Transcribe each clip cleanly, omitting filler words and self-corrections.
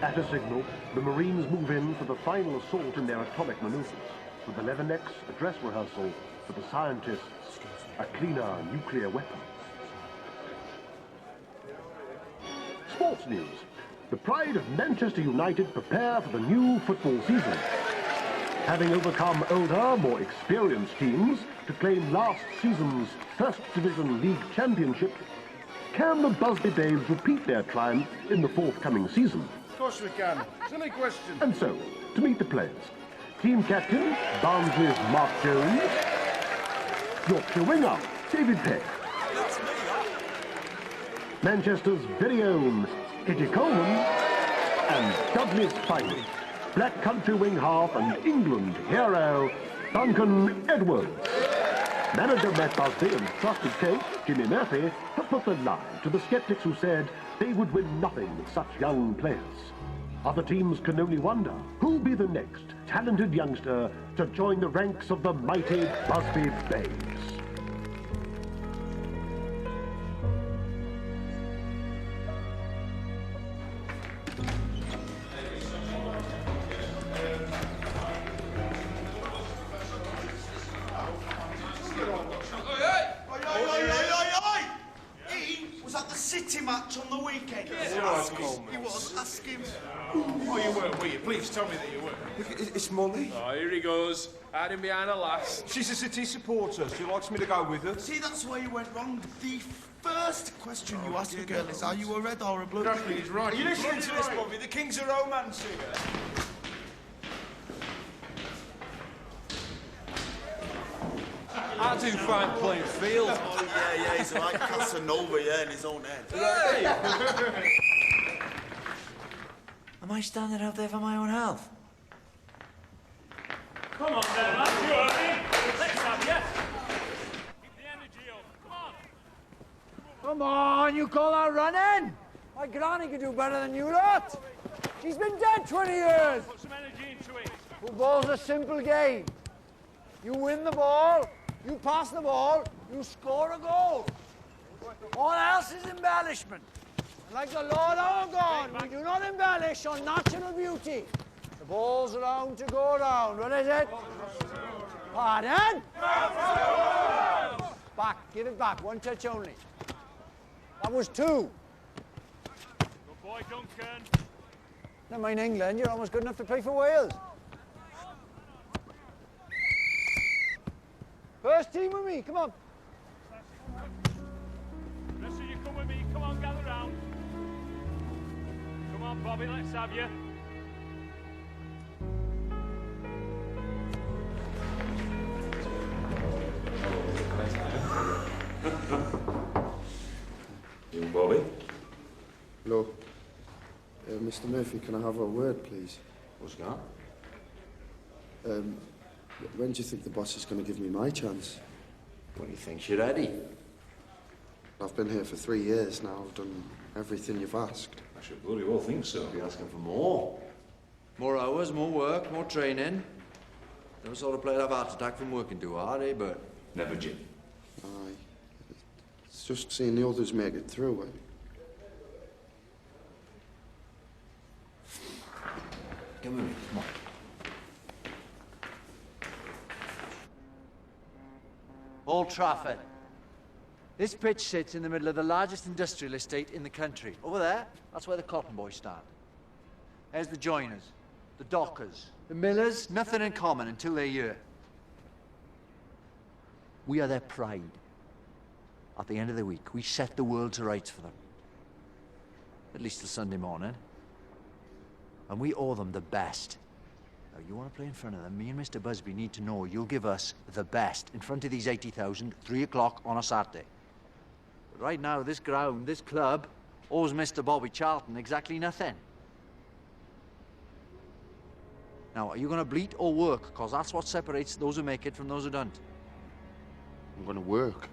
At a signal, the Marines move in for the final assault in their atomic maneuvers. With the Leathernecks, a dress rehearsal. For the scientists, a cleaner nuclear weapon. Sports news. The pride of Manchester United prepare for the new football season. Having overcome older, more experienced teams to claim last season's First Division League Championship, can the Busby Babes repeat their triumph in the forthcoming season? Of course we can. Silly question. And so, to meet the players, team captain, Barnsley's Mark Jones, Yorkshire winger, David Peck, Manchester's very own Eddie Coleman, and Dudley's finest, Black Country wing half and England hero, Duncan Edwards. Manager Matt Busby and trusted coach Jimmy Murphy have put the line to the sceptics who said they would win nothing with such young players. Other teams can only wonder who'll be the next talented youngster to join the ranks of the mighty Busby Babes. Match on the weekend. Yes, he was. Ask him. Oh, you were you? Please tell me that you were. It's Molly. Oh, here he goes, hiding behind a lass. She's a City supporter. She likes me to go with her. See, that's where you went wrong. The first question you ask a girl is, are you a red or a blue? Definitely, he's right. Are you listening to this, Bobby? The King's a romance singer. I do fine playing field. Oh, yeah, he's like Casanova, in his own head. Hey! Am I standing out there for my own health? Come on then, lads, you early. Let's have you. Keep the energy up, come on. Come on, you call that running? My granny could do better than you lot. She's been dead 20 years. Put some energy into it. Football's a simple game. You win the ball, you pass the ball, you score a goal. All else is embellishment. And like the Lord our God, we do not embellish on natural beauty. The ball's round to go round. What is it? Pardon? Back. Give it back. One touch only. That was two. Good boy, Duncan. Never mind England. You're almost good enough to play for Wales. First team with me, come on. The rest of you come with me, come on, gather round. Come on, Bobby, let's have you. You, Bobby? Hello. Mr. Murphy, can I have a word, please? What's that? When do you think the boss is going to give me my chance? When he thinks you're ready. I've been here for 3 years now. I've done everything you've asked. I should bloody well think so. Be asking for more. More hours, more work, more training. Never saw a player have a heart attack from working too hard, eh, Bert? Never, Jim. Aye. It's just seeing the others make it through. Come with me, come on. Old Trafford. This pitch sits in the middle of the largest industrial estate in the country. Over there, that's where the cotton boys stand. There's the joiners, the dockers, the millers, nothing in common until they're here. We are their pride. At the end of the week, we set the world to rights for them. At least till Sunday morning. And we owe them the best. Now, you want to play in front of them, me and Mr. Busby need to know you'll give us the best in front of these 80,000, 3 o'clock on a Saturday. But right now, this ground, this club, owes Mr. Bobby Charlton exactly nothing. Now, are you going to bleat or work? Because that's what separates those who make it from those who don't. I'm going to work.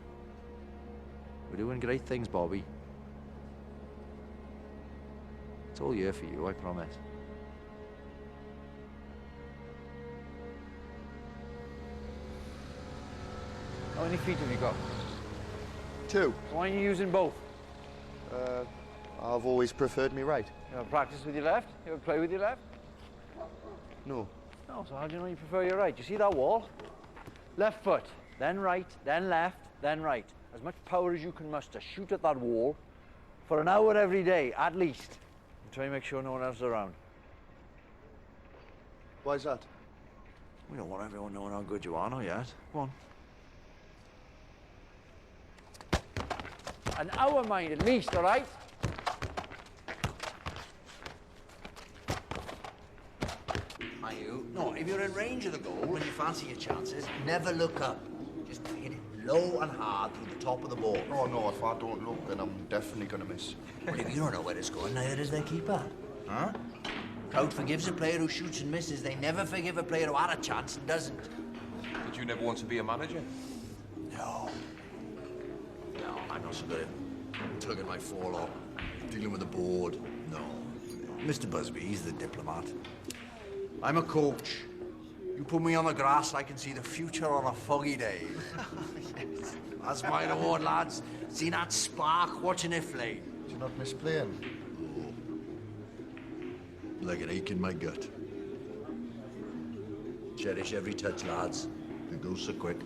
We're doing great things, Bobby. It's all year for you, I promise. How many feet have you got? 2. Why aren't you using both? I've always preferred me right. You ever practice with your left? You ever play with your left? No. No, so how do you know you prefer your right? You see that wall? Left foot, then right, then left, then right. As much power as you can muster. Shoot at that wall for an hour every day, at least. And try and make sure no one else is around. Why's that? We don't want everyone knowing how good you are, not yet. Go on. An hour, mind, at least, all right? Are you? No, if you're in range of the goal and you fancy your chances, never look up. Just hit it low and hard through the top of the ball. Oh, no, if I don't look, then I'm definitely going to miss. Well, if you don't know where it's going, neither does their keeper. Huh? Crowd forgives a player who shoots and misses. They never forgive a player who had a chance and doesn't. Did you never want to be a manager? No. No, I'm not so good at tugging my forelock, dealing with the board. No. Mr. Busby, he's the diplomat. I'm a coach. You put me on the grass, I can see the future on a foggy day. Yes. That's my reward, lads. See that spark watching it flame. Do you not miss playing? Like an ache in my gut. Cherish every touch, lads. It goes so quick.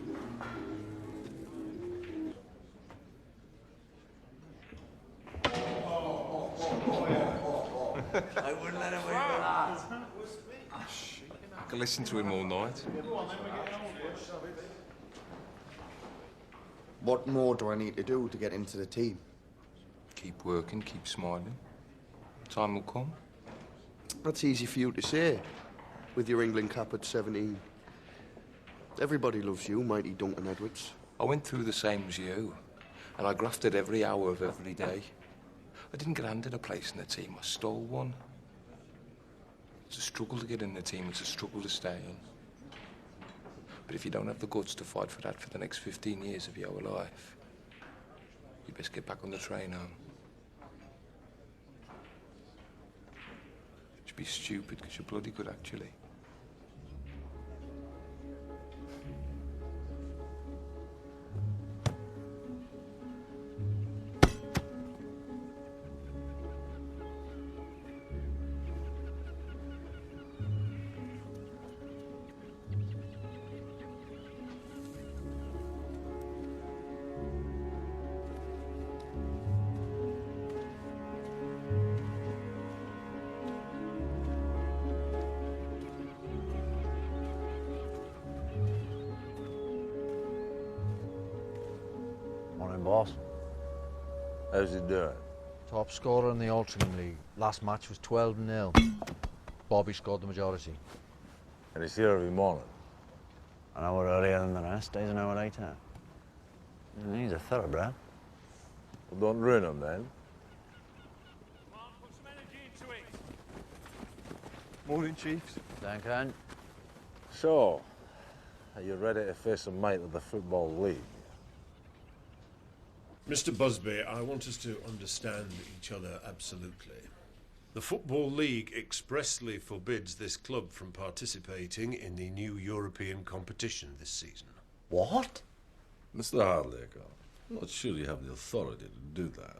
I wouldn't let him win for that. I could listen to him all night. What more do I need to do to get into the team? Keep working, keep smiling. Time will come. That's easy for you to say, with your England cap at 17. Everybody loves you, mighty Duncan Edwards. I went through the same as you, and I grafted every hour of every day. I didn't get handed a place in the team, I stole one. It's a struggle to get in the team, it's a struggle to stay in. But if you don't have the guts to fight for that for the next 15 years of your life, you best get back on the train home. You'd be stupid, because you're bloody good, actually. Morning, boss. How's he doing? Top scorer in the Altrincham League. Last match was 12-0. Bobby scored the majority. And he's here every morning. An hour earlier than the rest, stays an hour later. He's a thoroughbred. Well, don't ruin him, then. Come on, put some energy into it. Morning, Chiefs. Duncan. So, are you ready to face a mate of the Football League? Mr. Busby, I want us to understand each other absolutely. The Football League expressly forbids this club from participating in the new European competition this season. What? Mr. Hardacre, I'm not sure you have the authority to do that.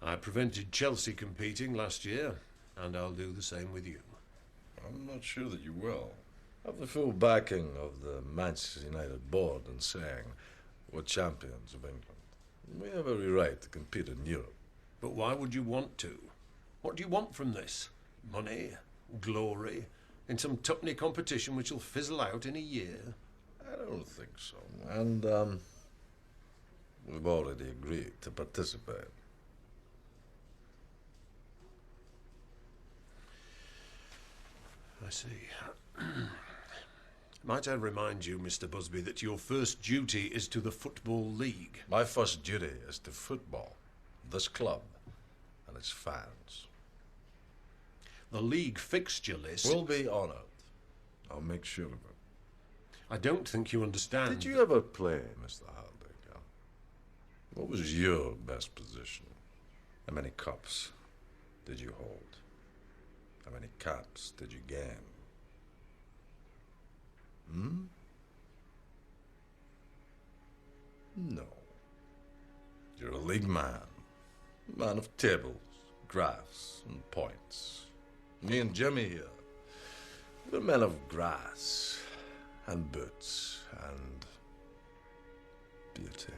I prevented Chelsea competing last year, and I'll do the same with you. I'm not sure that you will. I have the full backing of the Manchester United board in saying we're champions of England. We have every right to compete in Europe. But why would you want to? What do you want from this? Money? Glory? In some tuppenny competition which will fizzle out in a year? I don't think so. And, we've already agreed to participate. I see. Might I remind you, Mr. Busby, that your first duty is to the Football League? My first duty is to football, this club, and its fans. The league fixture list... We'll be honoured. I'll make sure of it. I don't think you understand... Did you ever play, Mr. Hardacre? What was your best position? How many cups did you hold? How many caps did you gain? No. You're a league man. Man of tables. graphs and points. Me and Jimmy here, we're men of grass and boots and beauty.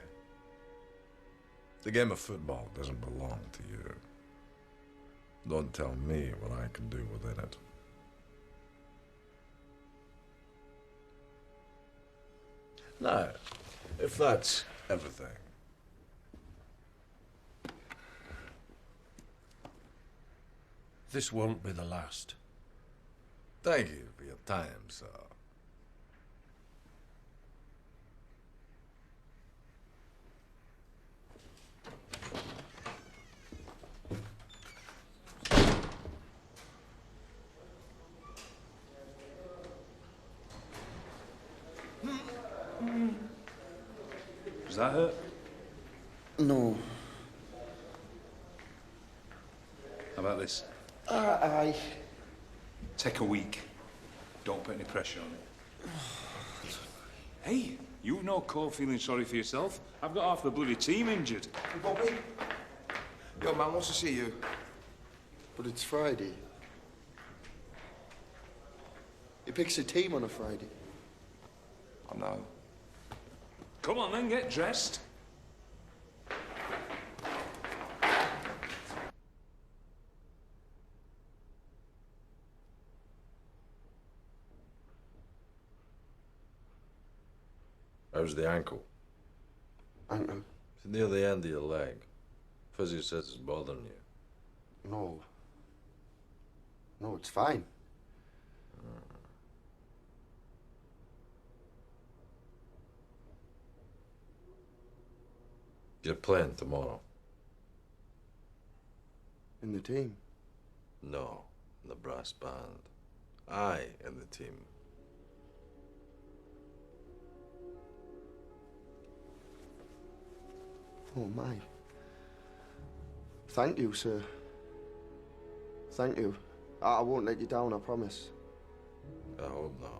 The game of football doesn't belong to you. Don't tell me what I can do within it. Now, if that's everything, this won't be the last. thank you for your time, sir. Does that hurt? No. How about this? Aye. Take a week. Don't put any pressure on it. Hey, you've no call feeling sorry for yourself. I've got half the bloody team injured. Hey, Bobby. Your man wants to see you. But it's Friday. He picks a team on a Friday. I know. Come on then, get dressed. How's the ankle? Ankle? It's near the end of your leg. Physio says it's bothering you. No. No, it's fine. You're playing tomorrow. In the team? No, in the brass band. I in the team. Oh, my. Thank you, sir. Thank you. I won't let you down, I promise. I hope not.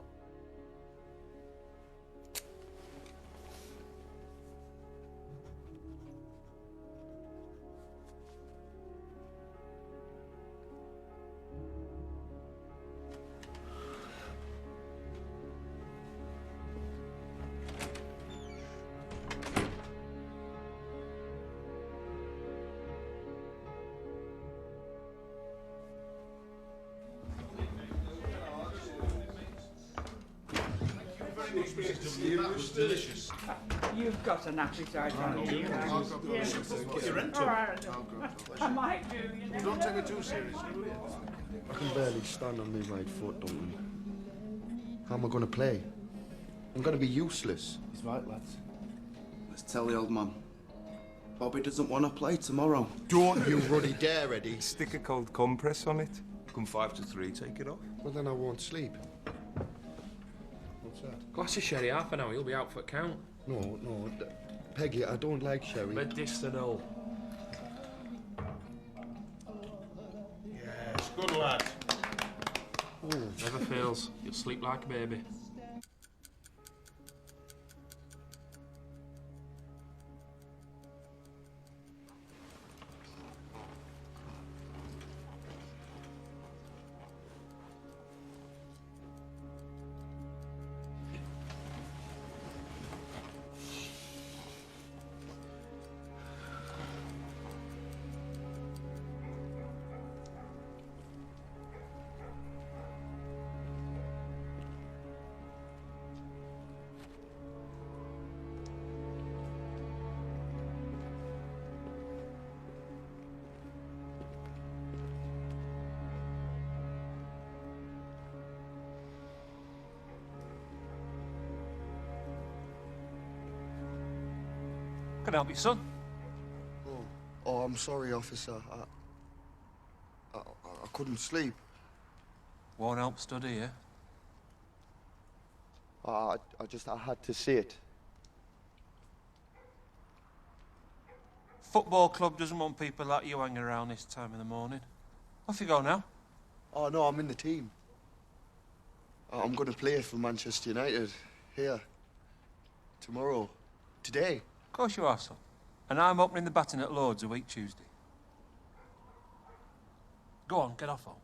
Delicious. You've got an appetite, haven't you? Yes. Put your rent All up. right. I might do, you know. Don't take it too seriously. I can barely stand on my right foot, Duncan. How am I going to play? I'm going to be useless. He's right, lads. Let's tell the old man. Bobby doesn't want to play tomorrow. Don't you ruddy dare, Eddie. Stick a cold compress on it. Come 5 to 3, take it off. Well, then I won't sleep. What's that? Glass of sherry, half an hour, you'll be out for count. No. Peggy, I don't like sherry. Medicinal. Yes, good lad. Never fails. You'll sleep like a baby. Can I help you, son? Oh, I'm sorry, officer. I couldn't sleep. Won't help study, yeah? I had to see it. Football club doesn't want people like you hanging around this time in the morning. Off you go now. Oh, no, I'm in the team. I'm going to play for Manchester United. Here. Tomorrow. Today. Of course you are, son. And I'm opening the batting at Lord's a week Tuesday. Go on, get off home.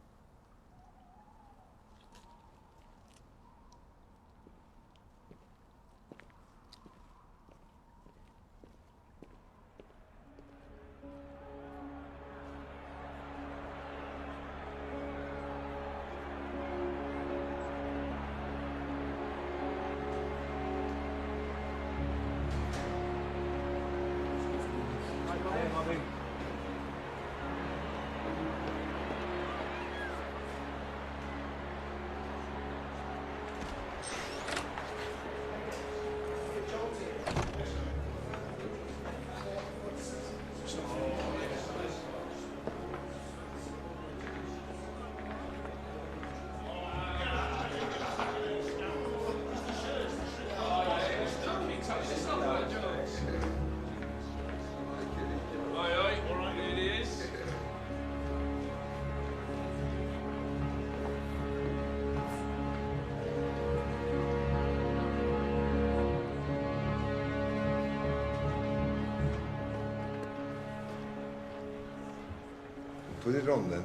Put it on then.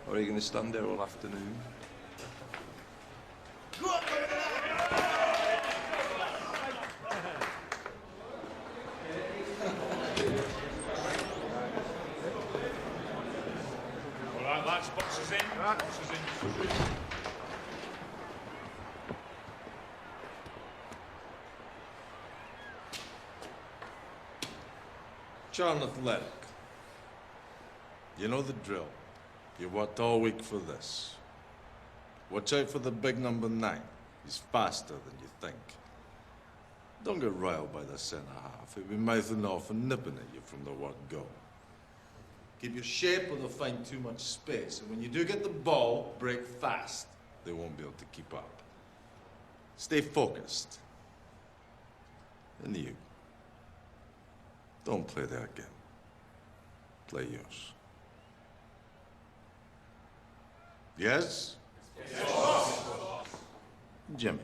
Or are you going to stand there all afternoon? All right, lads, boxes in. Boxes in. Charlton Athletic. You know the drill. You worked all week for this. Watch out for the big number 9. He's faster than you think. Don't get riled by the centre-half. He'll be mouthing off and nipping at you from the word go. Keep your shape or they'll find too much space. And when you do get the ball, break fast. They won't be able to keep up. Stay focused. And you. Don't play their game. Play yours. Yes? Yes. Jimmy.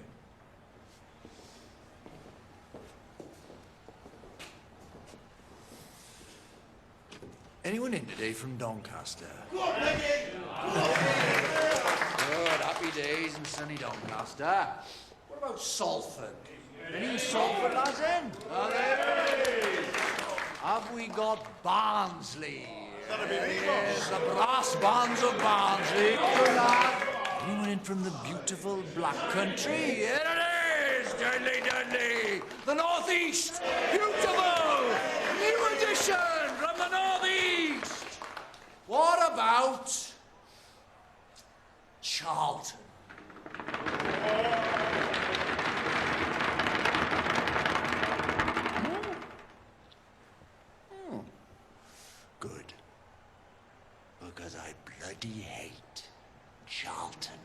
Anyone in today from Doncaster? Go on, Leggy! Good, happy days in sunny Doncaster. What about Salford? Any Salford lads in? Have we got Barnsley? Yes, the brass bands of Barnsley. Good lad. Anyone in from the beautiful Black Country? Here it is, Dudley Dudley. The North East. Beautiful. New edition from the North East. What about Charlton? Good. Because I bloody hate Charlton.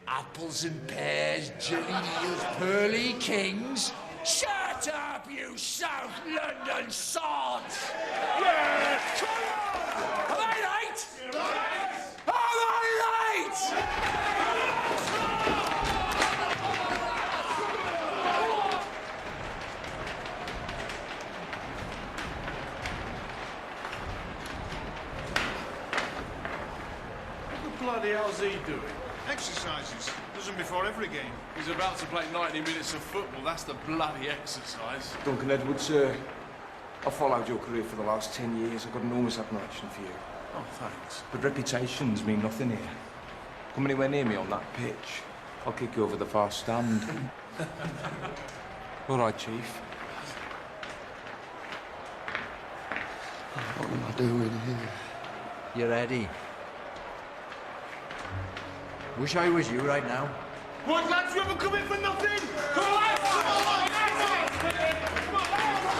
Apples and pears, jelly eels, pearly kings. Shut up, you South London sods! Yeah! Come on! Am I right? Am I right? What the bloody hell's he doing? Exercises. Does them before every game. He's about to play 90 minutes of football. That's the bloody exercise. Duncan Edwards, I've followed your career for the last 10 years. I've got enormous admiration for you. Oh, thanks. But reputations mean nothing here. Come anywhere near me on that pitch, I'll kick you over the far stand. All right, Chief. What am I doing here? You ready? Wish I was you right now. What, lads, you haven't come in for nothing? Come on, lads! Come on, lads! Come on, lads!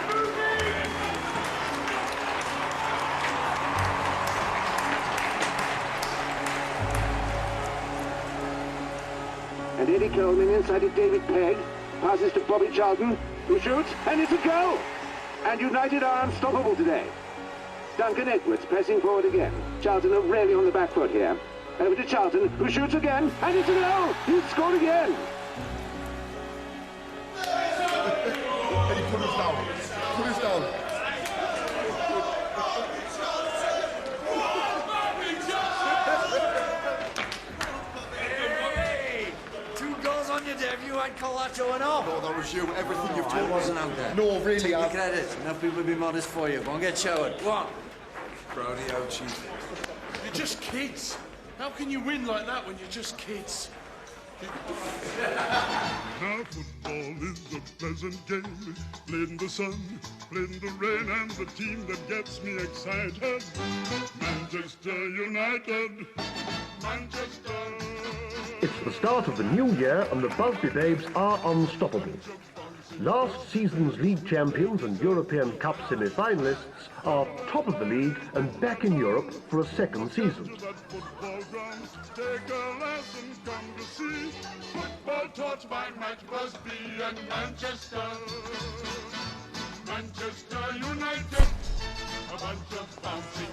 Move in! And Eddie Coleman inside of David Pegg. Passes to Bobby Charlton, who shoots, and it's a goal! And United are unstoppable today. Duncan Edwards pressing forward again. Charlton are really on the back foot here. Over to Charlton, who shoots again, and it's a goal! He's scored again! Eddie, put us down. Put us down. call that showing off? No, that was you. Everything you've told I me. wasn't out there. No, really, Take the credit. Enough people will be modest for you. Go and get showered. Go on. Brody out, Chief. You're just kids. How can you win like that when you're just kids? Now football is a pleasant game, played in the sun, played in the rain, and the team that gets me excited, Manchester United, Manchester. It's the start of the new year and the Busby Babes are unstoppable. Last season's league champions and European Cup semi-finalists are top of the league and back in Europe for a second season. Take a lesson, come to see football taught by Mike Busby and Manchester. Manchester United, a bunch of bouncing.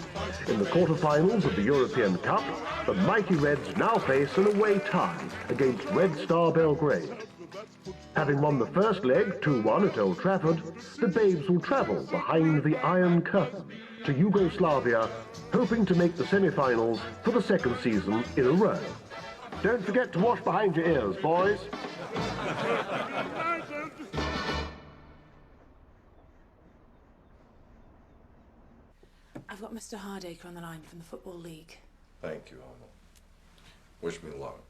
In the quarter-finals of the European Cup, the mighty Reds now face an away tie against Red Star Belgrade. Having won the first leg 2-1 at Old Trafford, the Babes will travel behind the Iron Curtain to Yugoslavia, hoping to make the semi-finals for the second season in a row. Don't forget to wash behind your ears, boys. I've got Mr. Hardacre on the line from the Football League. Thank you, Arnold. Wish me luck.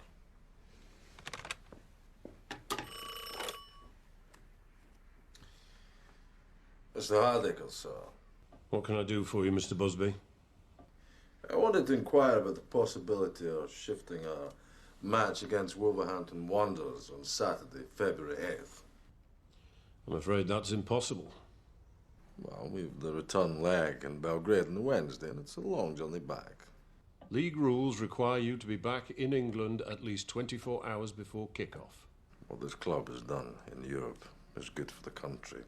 Mr. Hardacre, sir. What can I do for you, Mr. Busby? I wanted to inquire about the possibility of shifting a match against Wolverhampton Wanderers on Saturday, February 8th. I'm afraid that's impossible. Well, we've the return leg in Belgrade on Wednesday, and it's a long journey back. League rules require you to be back in England at least 24 hours before kick-off. What this club has done in Europe is good for the country.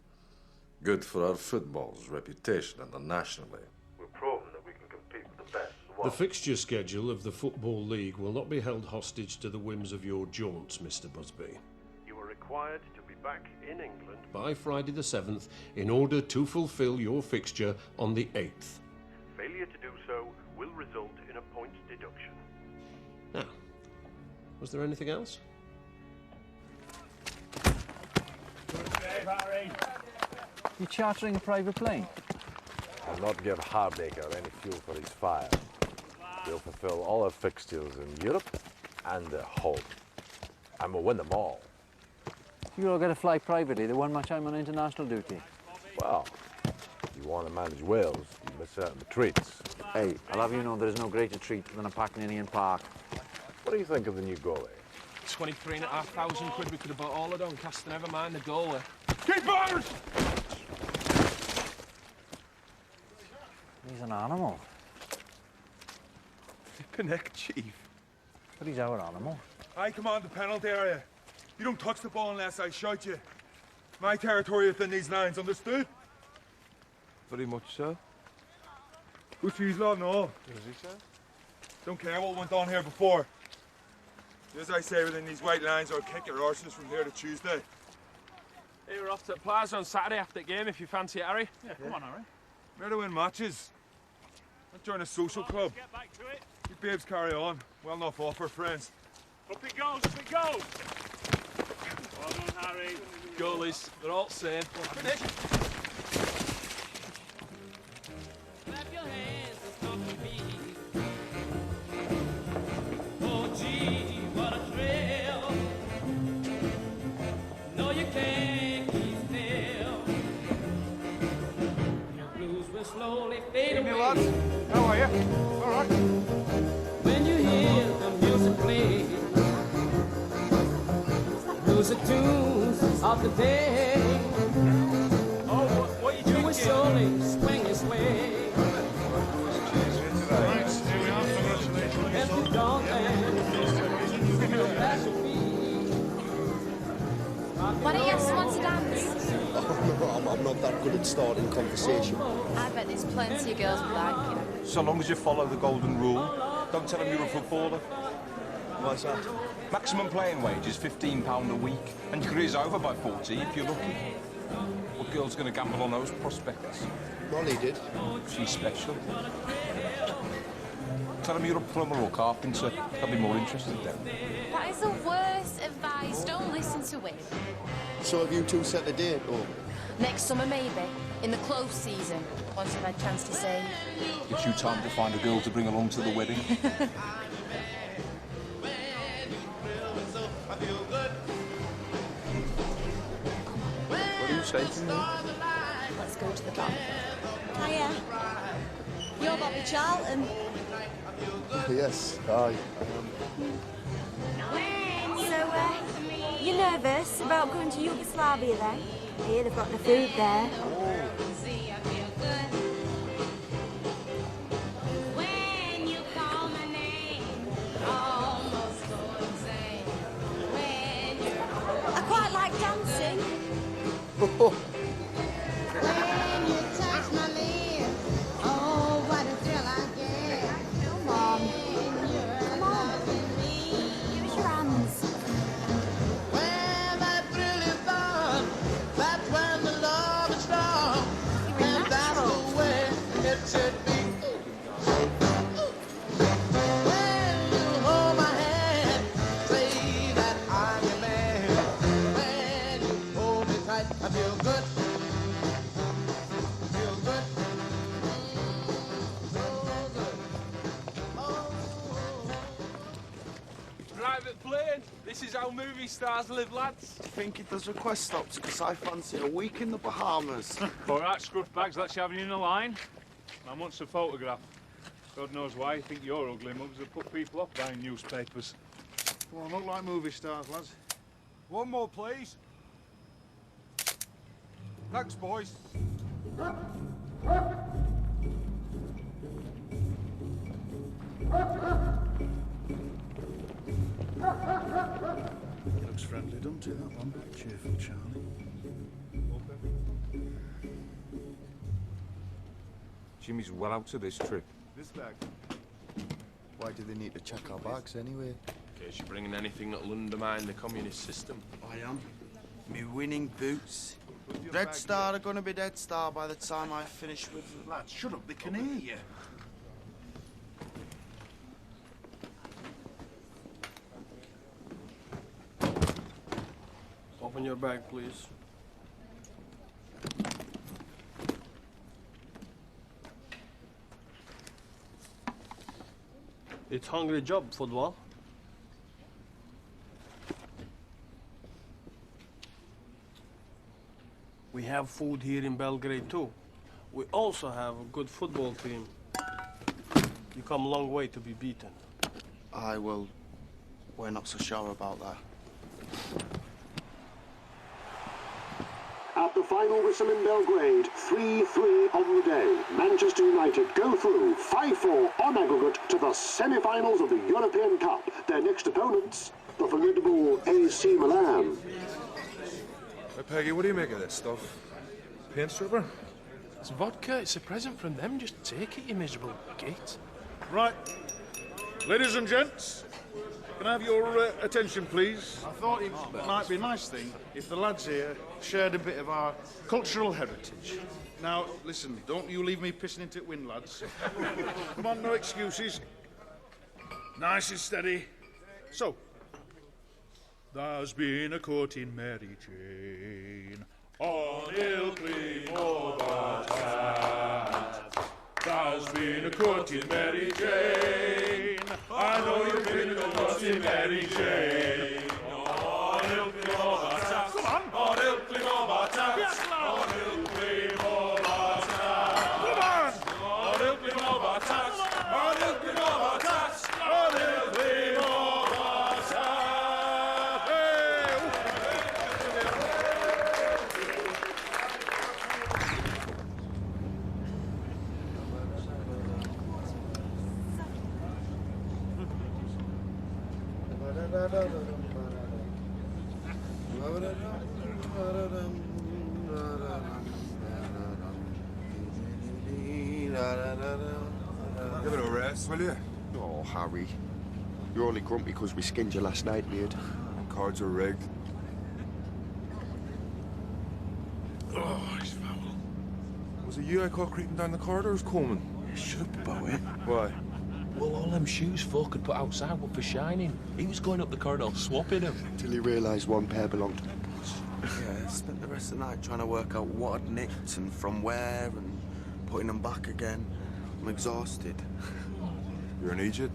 Good for our football's reputation internationally. We've proven that we can compete with the best. The fixture schedule of the Football League will not be held hostage to the whims of your jaunts, Mr. Busby. You are required to be back in England By Friday the 7th, in order to fulfil your fixture on the 8th. Failure to do so will result in a points deduction. Now, was there anything else? You chartering a private plane? I'll not give Hardacre any fuel for his fire. We'll fulfill all our fixtures in Europe and at home. And we'll win them all. You all got to fly privately the one much I'm on international duty. Well, if you want to manage Wales, you miss out on the treats. Hey, I'll have you know there is no greater treat than a packing in Ian Park. What do you think of the new goalie? 23,500 quid we could have bought all of Doncaster, never mind the goalie. Keepers! He's an animal. Connect, Chief. But he's our animal. I command the penalty area. You don't touch the ball unless I shout you. My territory within these lines, understood? Very much so. Good for you, love, no. What does he say? Don't care what went on here before. As I say, within these white lines, I'll kick your arses from here to Tuesday. Hey, we're off to the Plaza on Saturday after the game if you fancy it, Harry. Yeah, come on, Harry. Where to win matches. Not join a social club. Get back to it. You babes carry on. Well enough offer, friends. Up it goes, up it goes. Well done, Harry. Goalies, they're all the same. Finish. Clap your hands and stomp your feet. Oh, gee, what a thrill. No, you can't keep still. Your blues will slowly fade away. Lads, how are you? All right. When you hear the music play, music tunes of the day. Oh, what are you drinking? You will surely swing his way. And the dawn Why don't you ask someone to dance? I'm not that good at starting conversation. I bet there's plenty of girls would like you. So long as you follow the golden rule, don't tell them you're a footballer. Why's that? Maximum playing wage is £15 a week, and your career's over by 40 if you're lucky. What girl's going to gamble on those prospects? Molly did. She's special. Tell them you're a plumber or carpenter. They'll be more interested then. That is the worst advice. Don't listen to him. So have you two set the date, or? Next summer, maybe. In the close season. Once I've had a chance to say. Gives you time to find a girl to bring along to the wedding. What are you saying to me? Let's go to the bar. Hiya. You're Bobby Charlton. Yes, aye. So, you're nervous about going to Yugoslavia then? I hear they've got the food there. I quite like dancing. Come on. Come on. Give us your hands. Private plane. This is how movie stars live, lads. I think if there's request stops, because I fancy a week in the Bahamas. All right, scruff bags, let's have you in the line. I want a photograph. God knows why you think you're ugly mugs that put people off buying newspapers. Well, not like movie stars, lads. One more, please. Thanks, boys. Looks friendly, doesn't it, that one? Cheerful Charlie. Jimmy's well out of this trip. This bag. Why do they need to check our bags anyway? In case you're bringing anything that'll undermine the communist system. I am. Me winning boots. Red Star are gonna be Dead Star by the time I finish with... Lads, shut up, they can hear you. Open your bag, please. It's hungry job, football. We have food here in Belgrade too. We also have a good football team. You come a long way to be beaten. Aye, well, we're not so sure about that. At the final whistle in Belgrade, 3-3 on the day. Manchester United go through 5-4 on aggregate to the semi-finals of the European Cup. Their next opponents, the formidable AC Milan. Hey, Peggy, what do you make of this stuff? Paint stripper? It's vodka. It's a present from them. Just take it, you miserable git. Right. Ladies and gents, can I have your attention, please? I thought it might be a nice thing if the lads here shared a bit of our cultural heritage. Now, listen, don't you leave me pissing into the wind, lads. Come on, no excuses. Nice and steady. So, there's been a courting Mary Jane on Ilkley Moorbat. There's been a courting Mary Jane. I know you've been a courting Mary Jane. On Ilkley Moorbat. Come on. On Ilkley Moorbat. Yes, lad. On Ilkley Moorbat. Come on. On Ilkley Moorbat. On Ilkley Moorbat. On Ilkley Moorbat. Give it a rest, will you? Oh, Harry. You're only grumpy because we skinned you last night, mate. And cards are rigged. Oh, he's foul. Was it you I caught creeping down the corridors, Coleman? Shut up, Bowie. Why? Well, all them shoes folk had put outside were for shining. He was going up the corridor swapping them. Till he realised one pair belonged to me. Yeah, I spent the rest of the night trying to work out what I'd nicked and from where and putting them back again. I'm exhausted. You're in Egypt?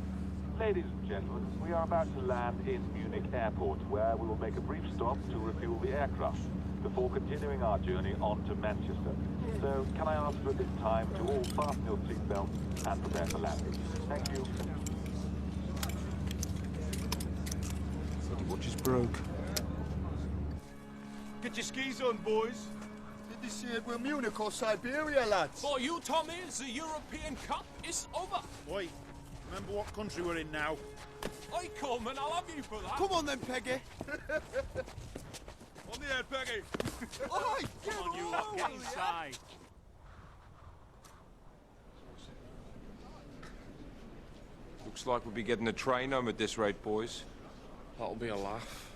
Ladies and gentlemen, we are about to land in Munich Airport, where we will make a brief stop to refuel the aircraft before continuing our journey on to Manchester. So, can I ask you at this time to all fasten your seatbelts and prepare for landing? Thank you. Bloody watch is broke. Get your skis on, boys. Did they say we're Munich or Siberia, lads? For you, Tommy, the European Cup is over. Wait, remember what country we're in now? I come and I'll have you for that. Come on then, Peggy. On the head, Peggy. Oi, Come on, you lot, get inside. Looks like we'll be getting a train home at this rate, boys. That'll be a laugh.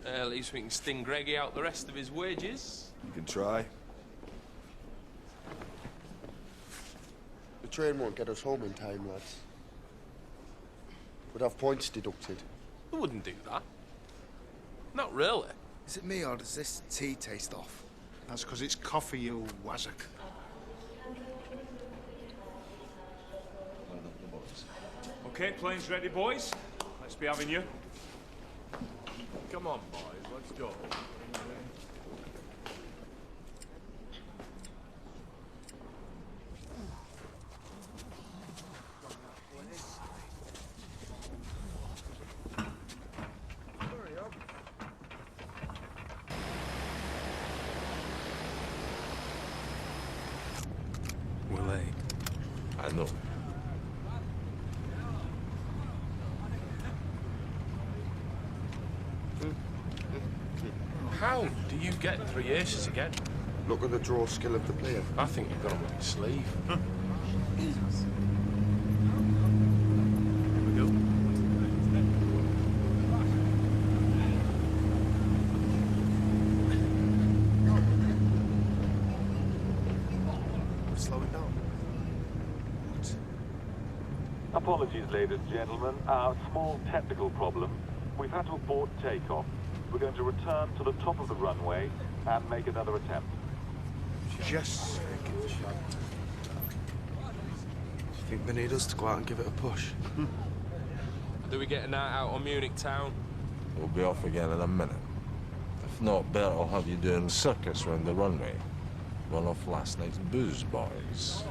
At least we can sting Greggy out the rest of his wages. You can try. The train won't get us home in time, lads. We'd have points deducted. We wouldn't do that. Not really. Is it me or does this tea taste off? That's because it's coffee, you wazzock. Okay, plane's ready, boys. Let's be having you. Come on, boys, let's go. We're late. I know. How do you get 3 aces again? Look at the draw skill of the player. I think you've got them on your sleeve. Here we go. Slow it down. Apologies, ladies and gentlemen. A small technical problem. We've had to abort takeoff. We're going to return to the top of the runway and make another attempt. Just I think they need us to go out and give it a push. Do we get a night out on Munich town? We'll be off again in a minute. If not, Bert will have you doing circus around the runway. Run off last night's booze, boys.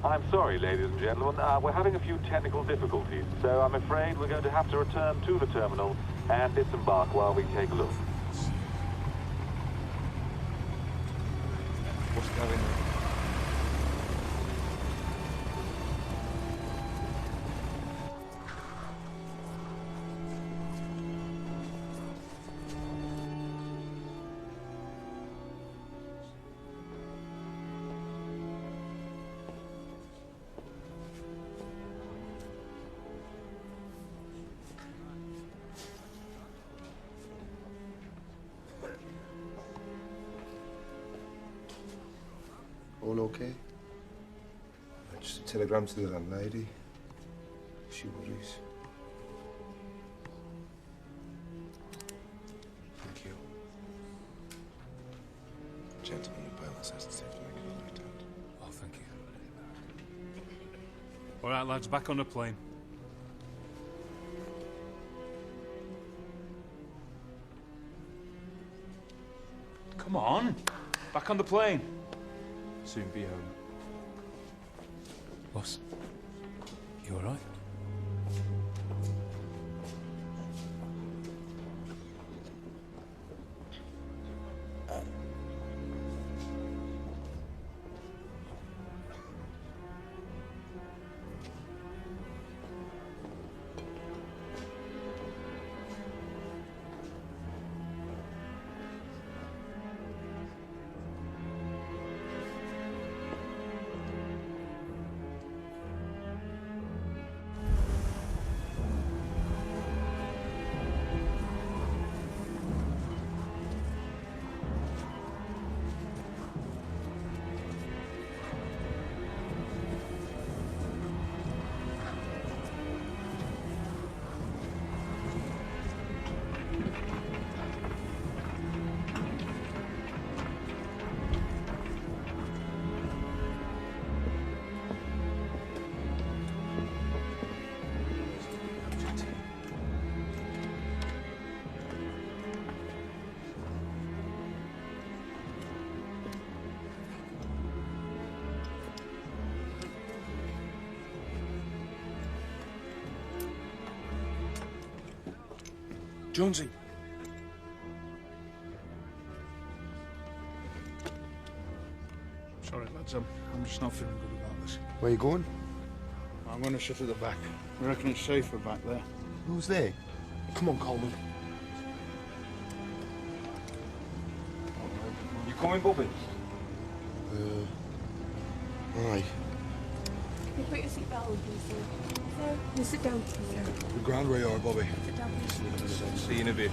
I'm sorry, ladies and gentlemen. We're having a few technical difficulties, so I'm afraid we're going to have to return to the terminal and disembark while we take a look. What's going on? All okay? Just a telegram to the landlady. She worries. Thank you. Gentlemen, the pilot says it's safe to make a left hand. Oh, thank you. All right, lads, back on the plane. Come on, back on the plane. Soon be home. Boss, you all right? Jonesy. Sorry, lads, I'm just not feeling good about this. Where you going? I'm going to sit at the back. I reckon it's safer back there. Who's there? Come on, Coleman. You coming, Bobby? Aye. You put your seatbelt on, please, sir. Sir, you sit down, please, sir. The ground where you are, Bobby. Sit down, please. See you in a bit.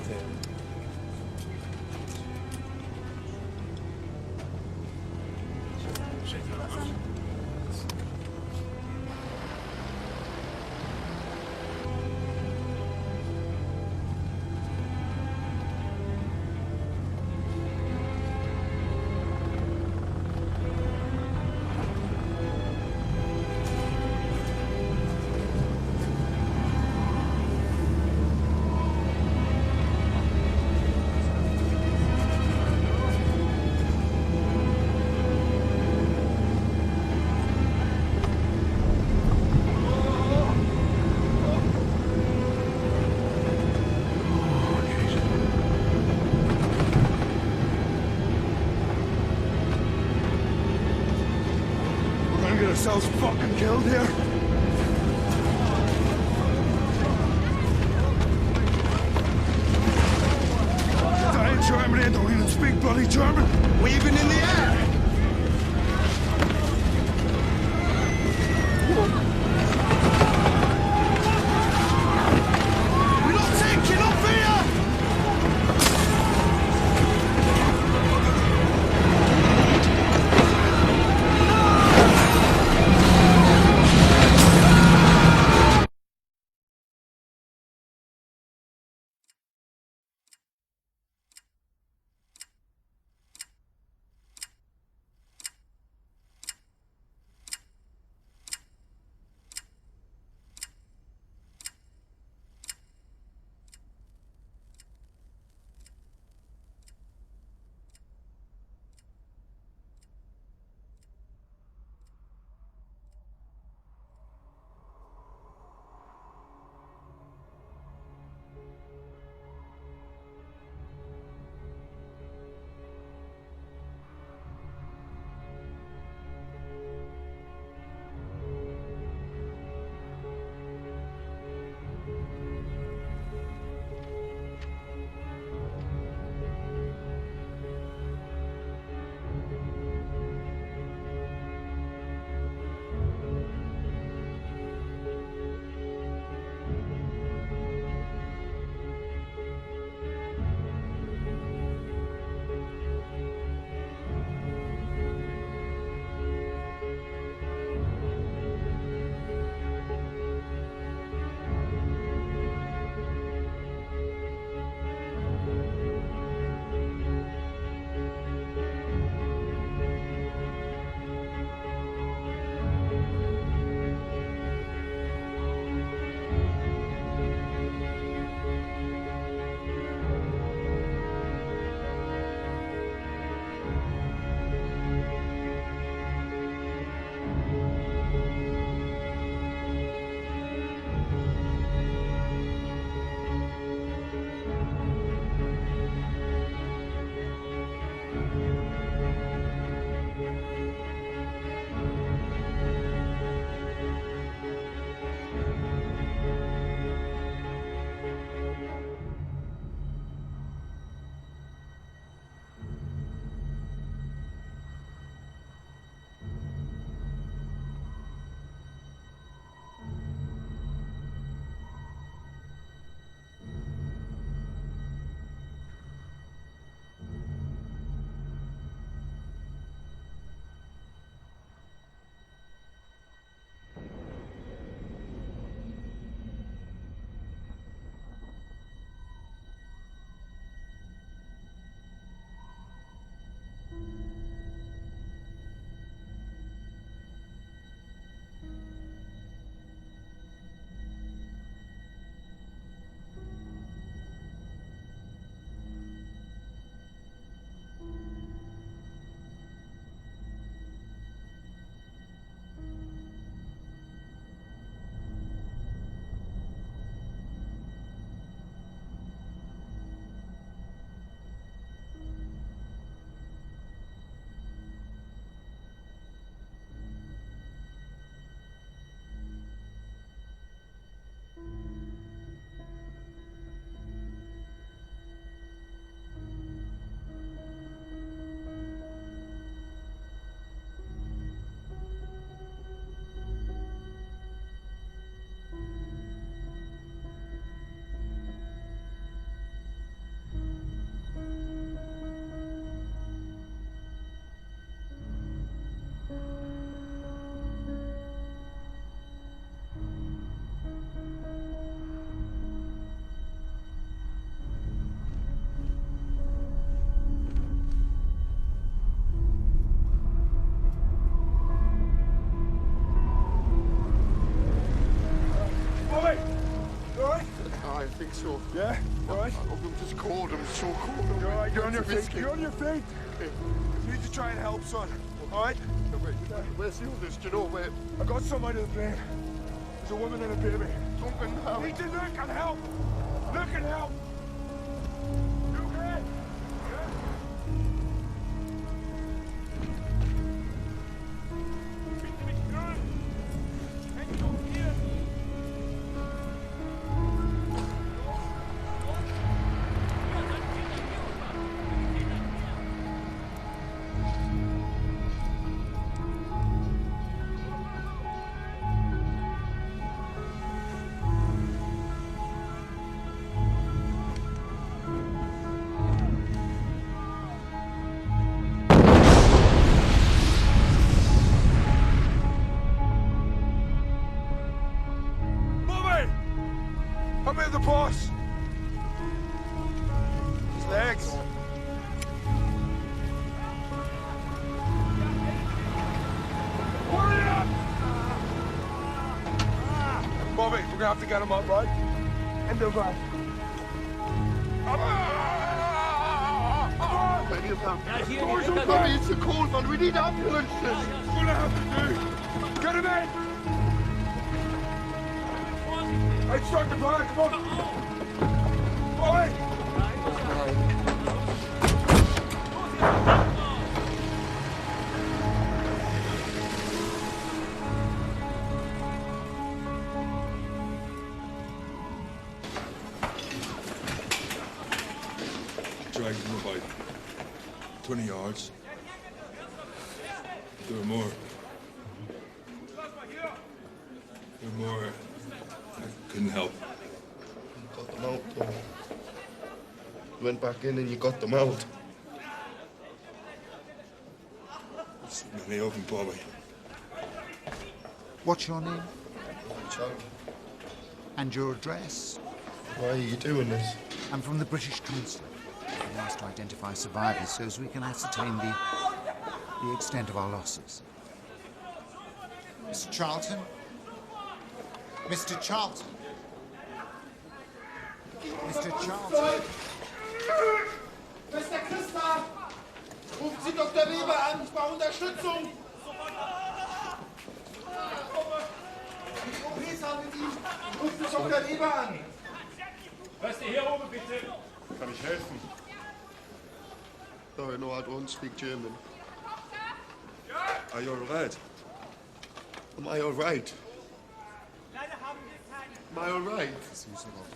Ourselves fucking killed here. Die in Germany and don't even speak bloody German. Waving in the air. We're not taking off here. I think so. Yeah? All right? I'm just cold. I'm so cold. You're all right. You're on your feet. Risky. You're on your feet. You need to try and help, son. All right? No, wait, where's the others? Do you know where? I got somebody to blame. There's a woman and a baby. Duncan, how? You need to look and help. Look and help. You okay? Come here, the boss. His legs. Hurry up! Bobby, we're gonna have to get him up, right? And the back. Many of them. Doors open. Bobby, it's a cold one. We need ambulances. What's gonna have to do? Get him in! I'd start the plan, come on! Bobby! Dragged him about 20 yards. There were more. There were more. I couldn't help. Got them out, though. You went back in and you got them out. So many of them, Bobby. What's your name? Charlie. And your address? Why are you doing this? I'm from the British Consulate. We asked to identify survivors so as we can ascertain the extent of our losses. Mr. Charlton? Mr. Charlton? Mr. Charlton? Mr. Christa! Rufen Sie Dr. Weber an, ich brauche Unterstützung! Die OP-Saal mit ihm! Rufen Sie Dr. Weber an! Was ist hier oben, bitte? Kann ich helfen? Sorry, no, I don't speak German. Are you all right? Am I all right? Am I all right?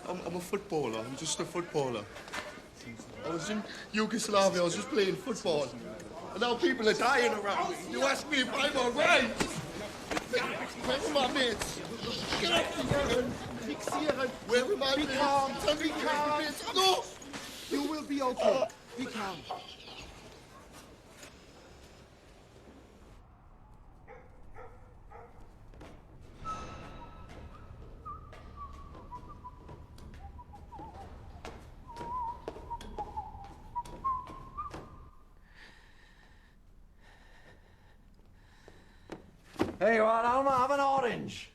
I'm a footballer. I'm just a footballer. I was in Yugoslavia. I was just playing football. And now people are dying around me. You ask me if I'm all right? Where are my mates? Get up, Fixieren. Where are my mates? calm. Tell me where are my mates? No! You will be okay. Be calm. Hey, what, Alma? Have an orange.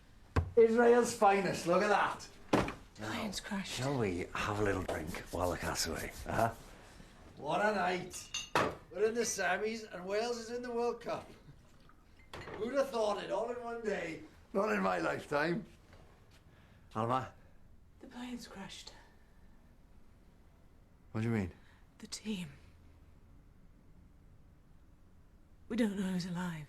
Israel's finest. Look at that. Lions crashed. Shall we have a little drink while the cat's away? Huh? What a night. We're in the semis and Wales is in the World Cup. Who'd have thought it all in one day? Not in my lifetime. Alma? The planes crashed. What do you mean? The team. We don't know who's alive.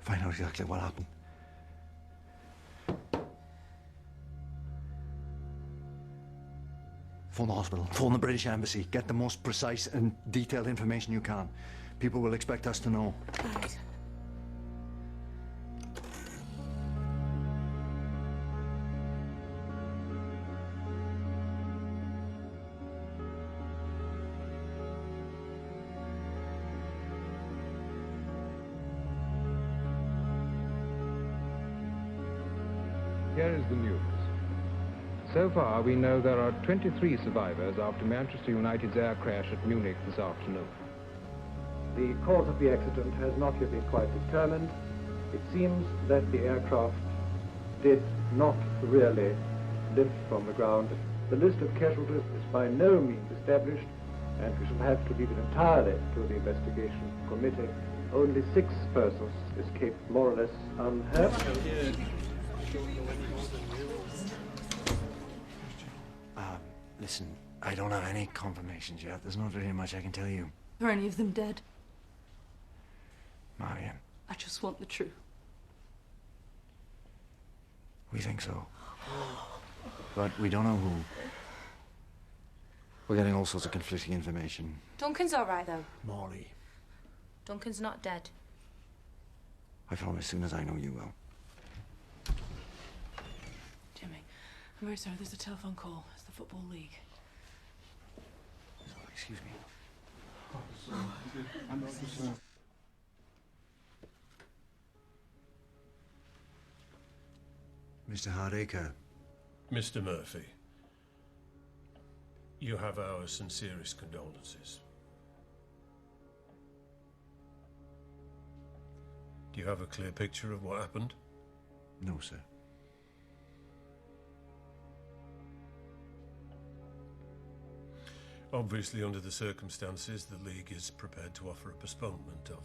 Find out exactly what happened. Phone the hospital. Phone the British Embassy. Get the most precise and detailed information you can. People will expect us to know. Right. Here is the news. So far, we know there are 23 survivors after Manchester United's air crash at Munich this afternoon. The cause of the accident has not yet been quite determined. It seems that the aircraft did not really lift from the ground. The list of casualties is by no means established, and we shall have to leave it entirely to the investigation committee. Only 6 persons escaped more or less unhurt. Listen, I don't have any confirmations yet. There's not really much I can tell you. Are any of them dead? Marion, I just want the truth. we think so. But we don't know who. We're getting all sorts of conflicting information. Duncan's all right, though. Molly, Duncan's not dead. I promise as soon as I know you will. Jimmy, I'm very sorry. There's a telephone call. It's the Football League. Excuse me. Mr. Hardacre. Mr. Murphy, you have our sincerest condolences. Do you have a clear picture of what happened? No, sir. Obviously, under the circumstances, the league is prepared to offer a postponement of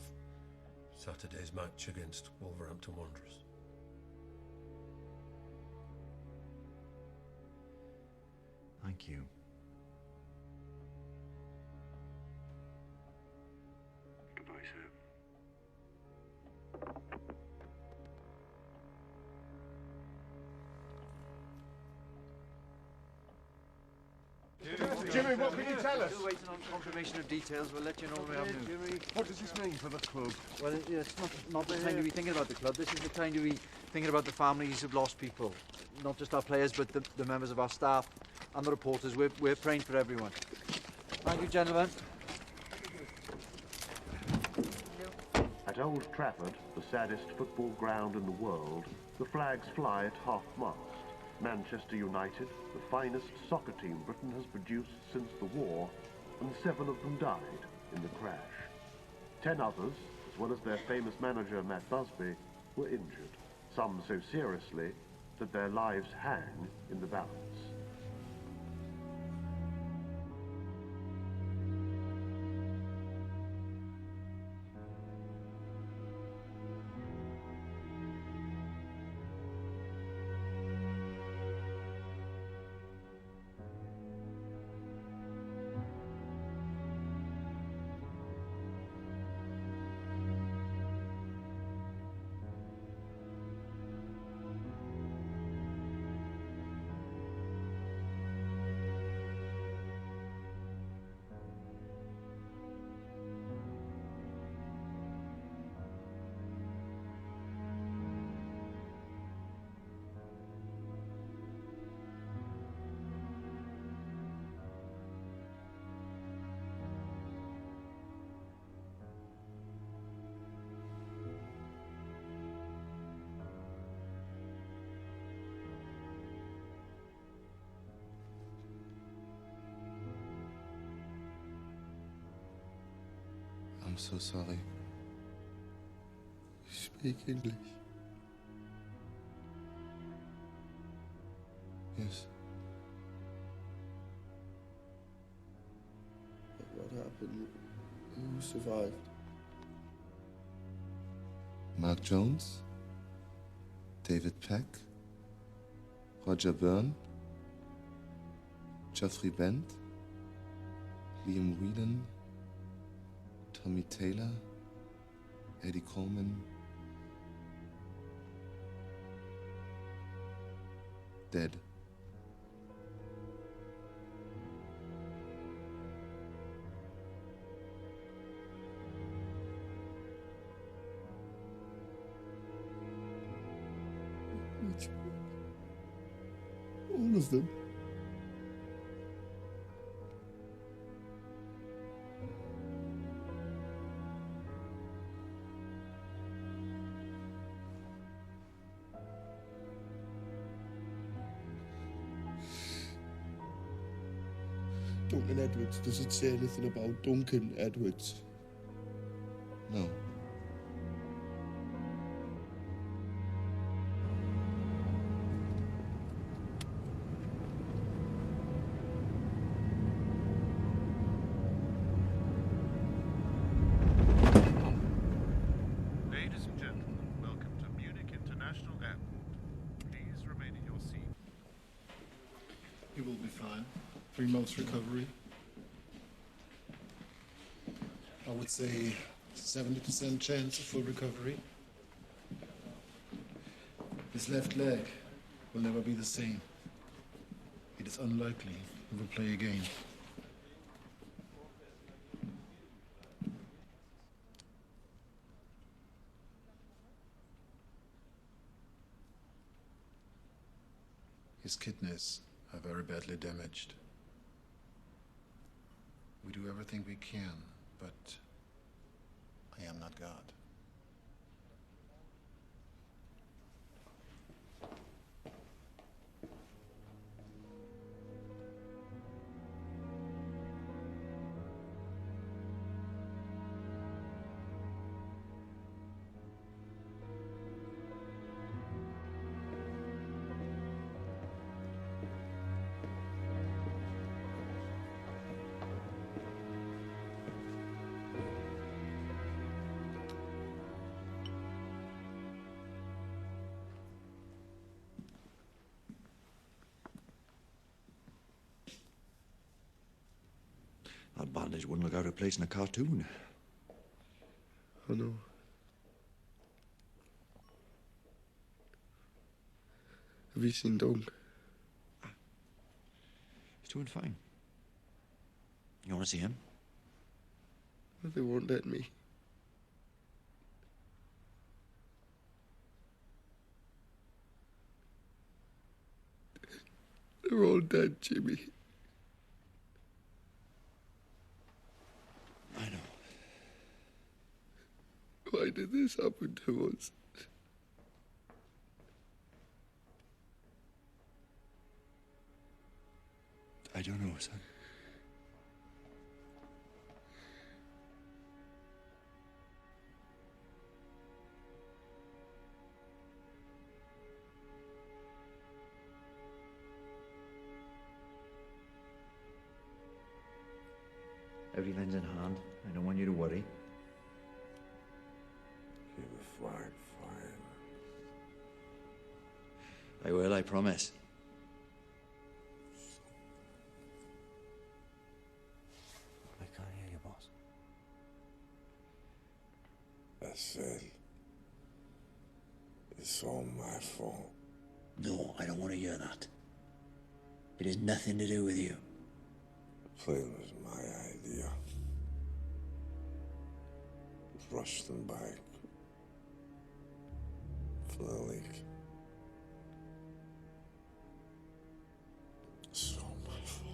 Saturday's match against Wolverhampton Wanderers. Thank you. Goodbye, sir. Jimmy, what can you tell us? Still waiting on confirmation of details. We'll let you know when we have news. Jimmy, what does this mean for the club? Well, it's not the time to be thinking about the club. This is the time to be thinking about the families who've lost people. Not just our players, but the members of our staff and the reporters. We're praying for everyone. Thank you, gentlemen. At Old Trafford, the saddest football ground in the world, the flags fly at half-mast. Manchester United, the finest soccer team Britain has produced since the war, and 7 of them died in the crash. 10 others, as well as their famous manager Matt Busby, were injured, some so seriously that their lives hang in the balance. I'm so sorry. You speak English? Yes. But what happened? Who survived? Mark Jones? David Peck? Roger Byrne? Geoffrey Bent? Liam Whelan? Tommy Taylor, Eddie Coleman, dead. Which one? All of them. Duncan Edwards. Does it say anything about Duncan Edwards? No. Ladies and gentlemen, welcome to Munich International Airport. Please remain in your seat. He will be fine. 3 months recovery. I would say 70% chance of full recovery. His left leg will never be the same. It is unlikely he will play again. His kidneys are very badly damaged. We do everything we can, but I am not God. That bandage wouldn't look out of place in a cartoon. I know. Have you seen Doug? He's doing fine. You want to see him? They won't let me. They're all dead, Jimmy. I know. Why did this happen to us? I don't know, son. Everything's in hand. I don't want you to worry. Keep the flag flying. I will, I promise. I can't hear you, boss. I said, it's all my fault. No, I don't want to hear that. It has nothing to do with you. The plane was my idea. Rushed them back for the leak. It's all my fault.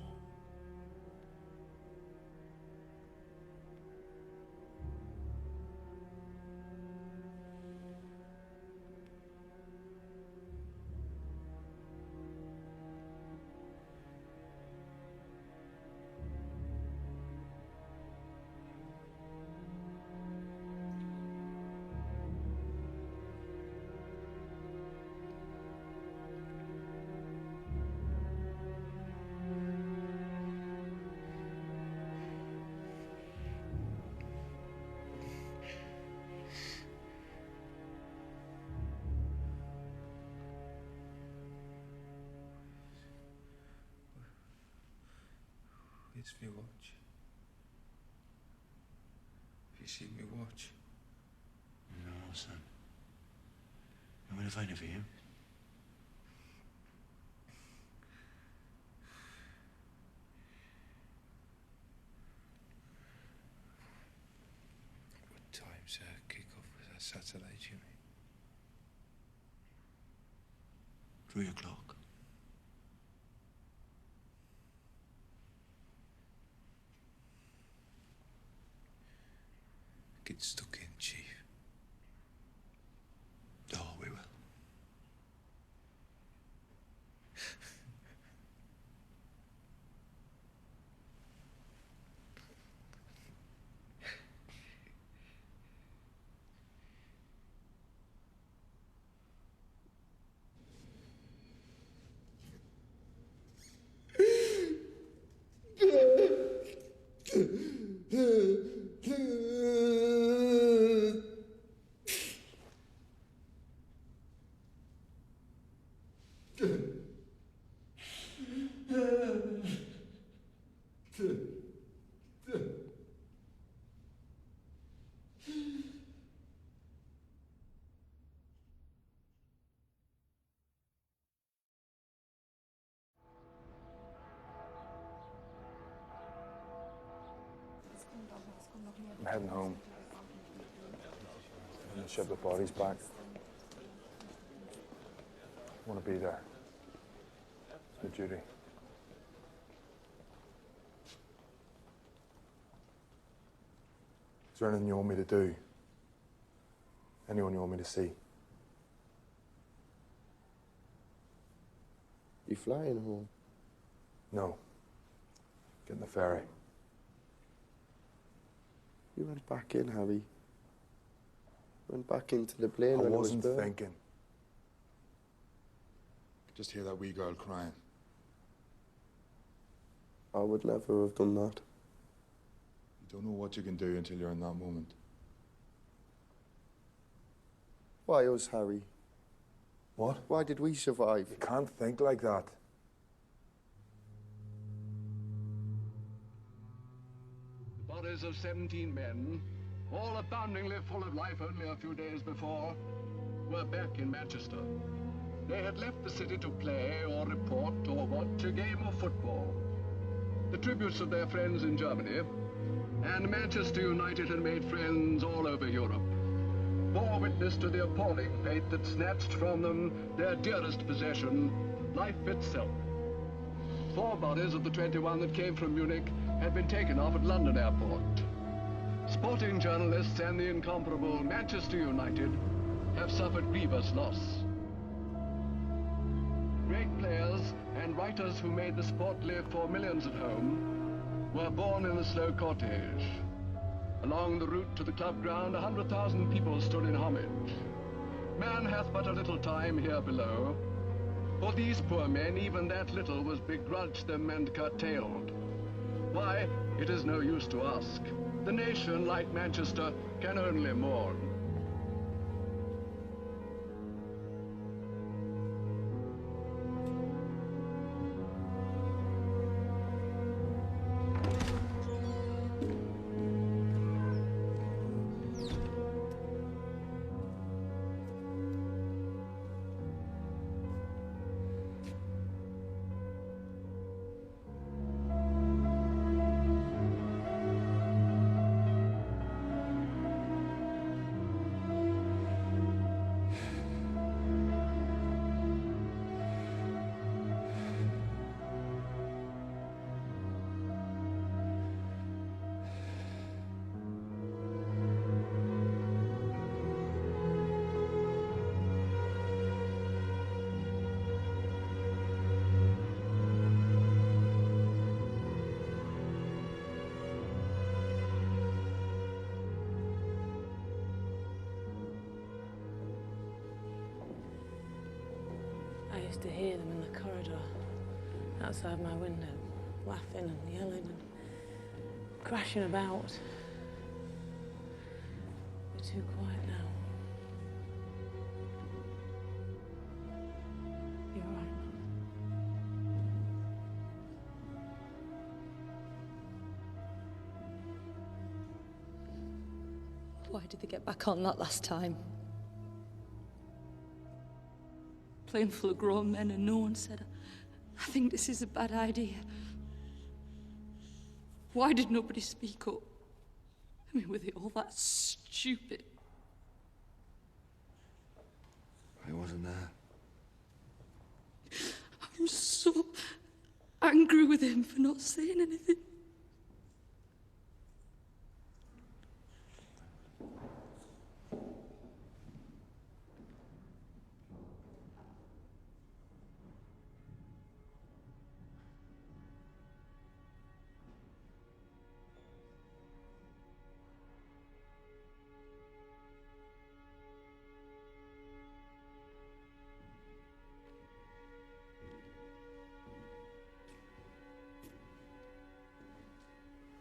Where's my watch? Have you seen my watch? No, son. I'm going to find it for you. What time's kick-off? Was that Saturday, Jimmy? 3 o'clock. Get stuck in, Chief. Oh, we will. I'm heading home. I'm gonna ship the bodies back. I want to be there. It's my duty. Is there anything you want me to do? Anyone you want me to see? You flying home? No. Getting the ferry. You went back in, Harry. Went back into the plane I when wasn't it was thinking. I could just hear that wee girl crying. I would never have done that. You don't know what you can do until you're in that moment. Why us, Harry? What? Why did we survive? You can't think like that. The bodies of 17 men, all aboundingly full of life only a few days before, were back in Manchester. They had left the city to play or report or watch a game of football. The tributes of their friends in Germany, and Manchester United had made friends all over Europe, bore witness to the appalling fate that snatched from them their dearest possession, life itself. 4 bodies of the 21 that came from Munich had been taken off at London Airport. Sporting journalists and the incomparable Manchester United have suffered grievous loss. Great players and writers who made the sport live for millions at home were borne in a slow cortege. Along the route to the club ground, 100,000 people stood in homage. Man hath but a little time here below. For these poor men, even that little was begrudged them and curtailed. Why, it is no use to ask. The nation, like Manchester, can only mourn. I used to hear them in the corridor, outside my window, laughing and yelling and crashing about. They're too quiet now. You're right, Mum. Why did they get back on that last time? Plane full of grown men and no one said, I think this is a bad idea. Why did nobody speak up? I mean, were they all that stupid? I wasn't there. I'm so angry with him for not saying anything.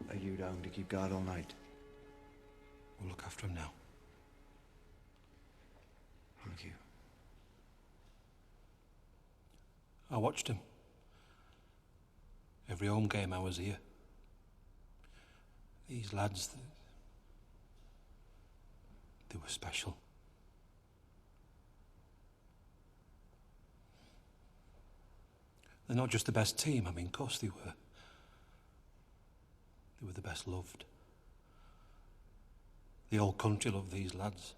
Are you down to keep guard all night? We'll look after him now. Thank you. I watched him. Every home game I was here. These lads, they were special. They're not just the best team, I mean, of course they were. They were the best loved. The whole country loved these lads.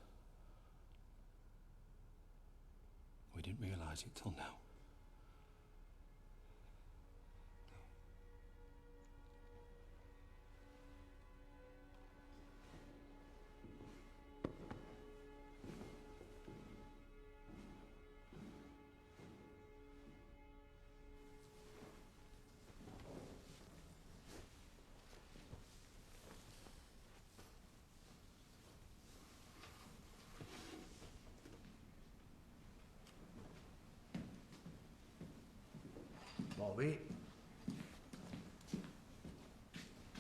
We didn't realise it till now. Bobby,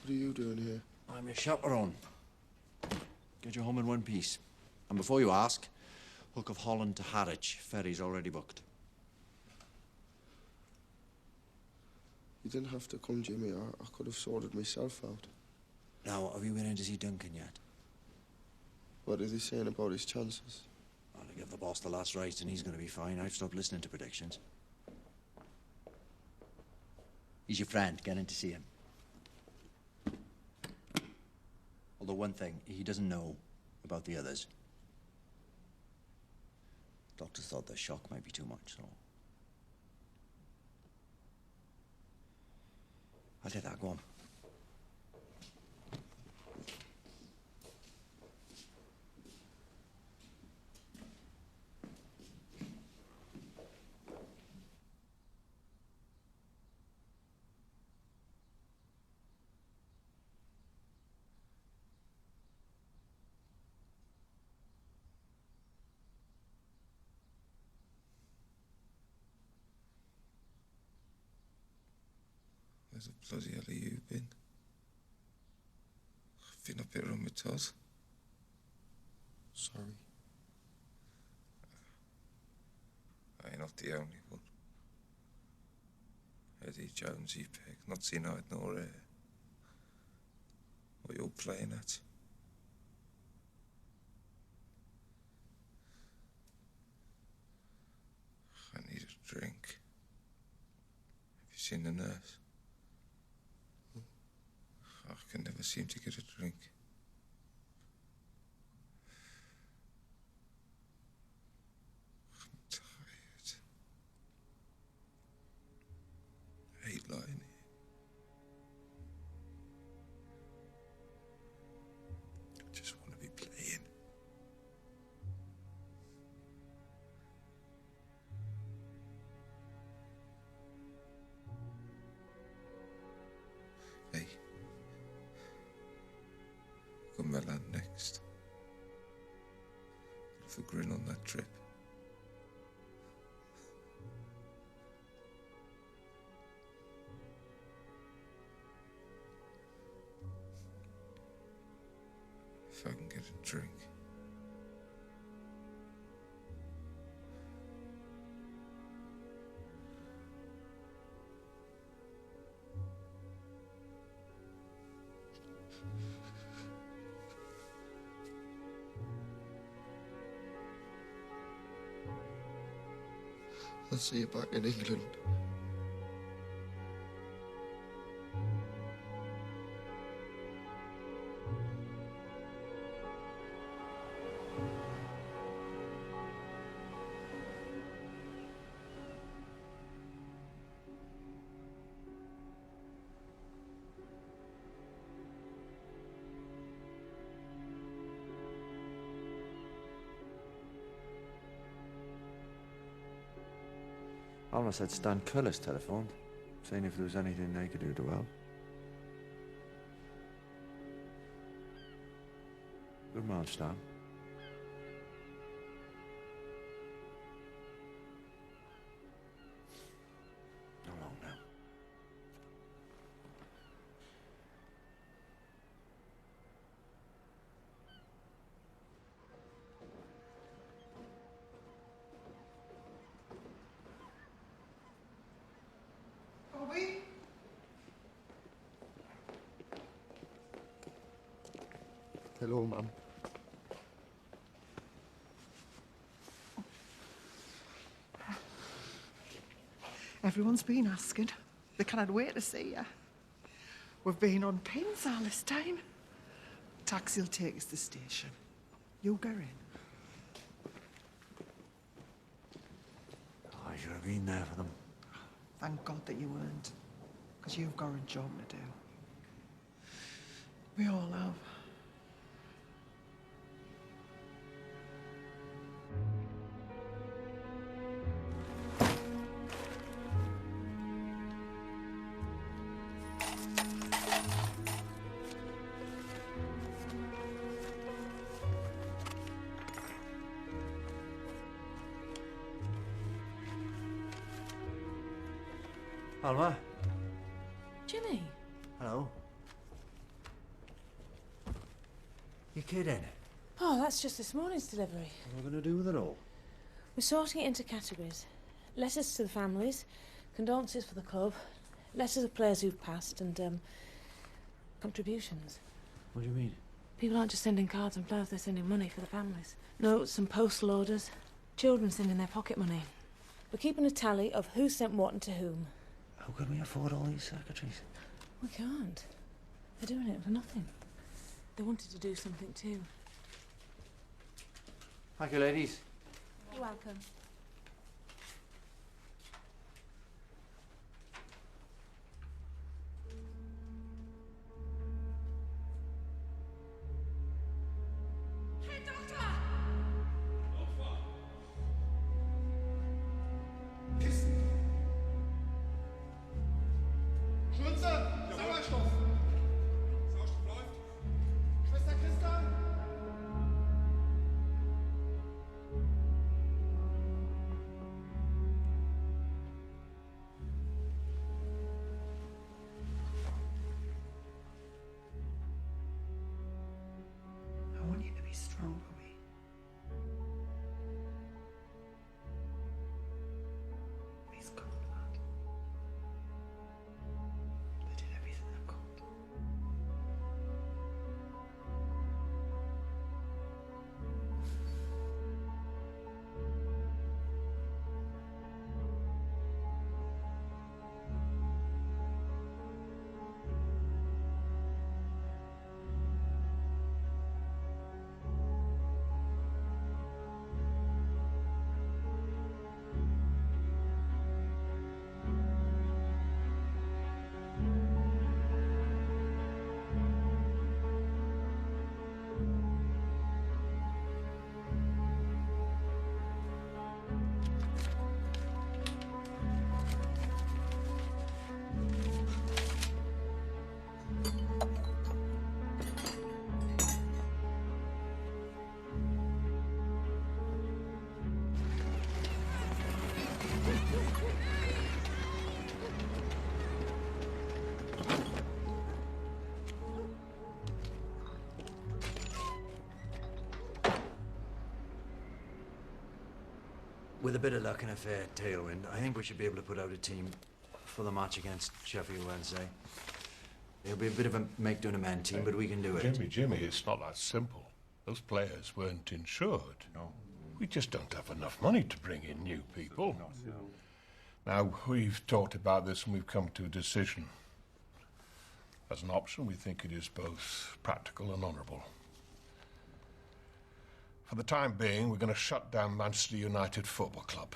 What are you doing here? I'm your chaperone. Get you home in one piece. And before you ask, Hook of Holland to Harwich. Ferry's already booked. You didn't have to come, Jimmy. I could have sorted myself out. Now, have you been in to see Duncan yet? What are they saying about his chances? Well, I give the boss the last rites and he's going to be fine. I've stopped listening to predictions. He's your friend. Get in to see him. Although one thing, he doesn't know about the others. Doctors thought the shock might be too much, so... I'll take that. Go on. Where the bloody hell have you been? I've been up here on my toes. Sorry. I'm not the only one. Eddie, Jonesy, Peg, not seen eyed nor hair. What you're playing at? I need a drink. Have you seen the nurse? I can never seem to get a drink. I'm tired. I hate lying here. I just want to be playing. Hey. Got Milan next. Bit of a grin on that trip. If I can get a drink. I'll see you back in England. Almost had Stan Cullis telephoned, saying if there was anything they could do to help. Good man, Stan. How long now? Bobby? Hello, Mum. Everyone's been asking. They cannot wait to see you. We've been on pins all this time. Taxi'll take us to the station. You go in. I should have been there for them. Thank God that you weren't, because you've got a job to do. We all have. Alma? Jimmy. Hello. You kidding? Oh, that's just this morning's delivery. What are we going to do with it all? We're sorting it into categories. Letters to the families, condolences for the club, letters of players who've passed, and, contributions. What do you mean? People aren't just sending cards and flowers, they're sending money for the families. Notes and postal orders. Children sending their pocket money. We're keeping a tally of who sent what and to whom. How can we afford all these secretaries? We can't. They're doing it for nothing. They wanted to do something too. Thank you, ladies. You're welcome. I want you to be strong for me. He's good, lad. They did everything they could. With a bit of luck and a fair tailwind, I think we should be able to put out a team for the match against Sheffield Wednesday. It'll be a bit of a make-do-and-amend team, but we can do it. Jimmy, it's not that simple. Those players weren't insured. No. We just don't have enough money to bring in new people. No. Now, we've talked about this and we've come to a decision. As an option, we think it is both practical and honourable. For the time being, we're going to shut down Manchester United Football Club.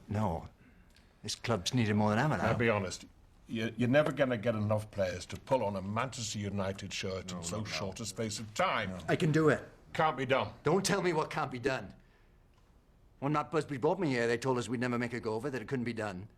No. This club's needed more than ever now. Now, be honest. You're never going to get enough players to pull on a Manchester United shirt in so short a space of time. I can do it. Can't be done. Don't tell me what can't be done. When Matt Busby brought me here, they told us we'd never make a go of it, that it couldn't be done.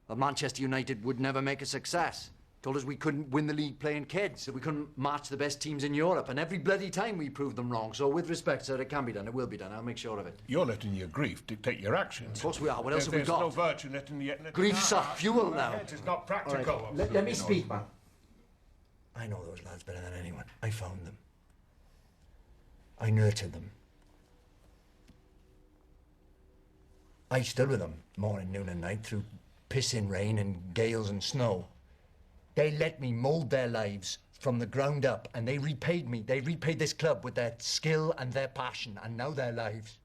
That Manchester United would never make a success. Told us we couldn't win the league playing kids, that we couldn't match the best teams in Europe, and every bloody time we proved them wrong. So with respect, sir, it can be done. It will be done. I'll make sure of it. You're letting your grief dictate your actions. Of course we are. What else have we got? There's no virtue letting the... Grief's our fuel now. It's not practical. Right. Let me speak, man. I know those lads better than anyone. I found them. I nurtured them. I stood with them morning, noon and night through pissing rain and gales and snow. They let me mould their lives from the ground up, and they repaid me. They repaid this club with their skill and their passion, and now their lives.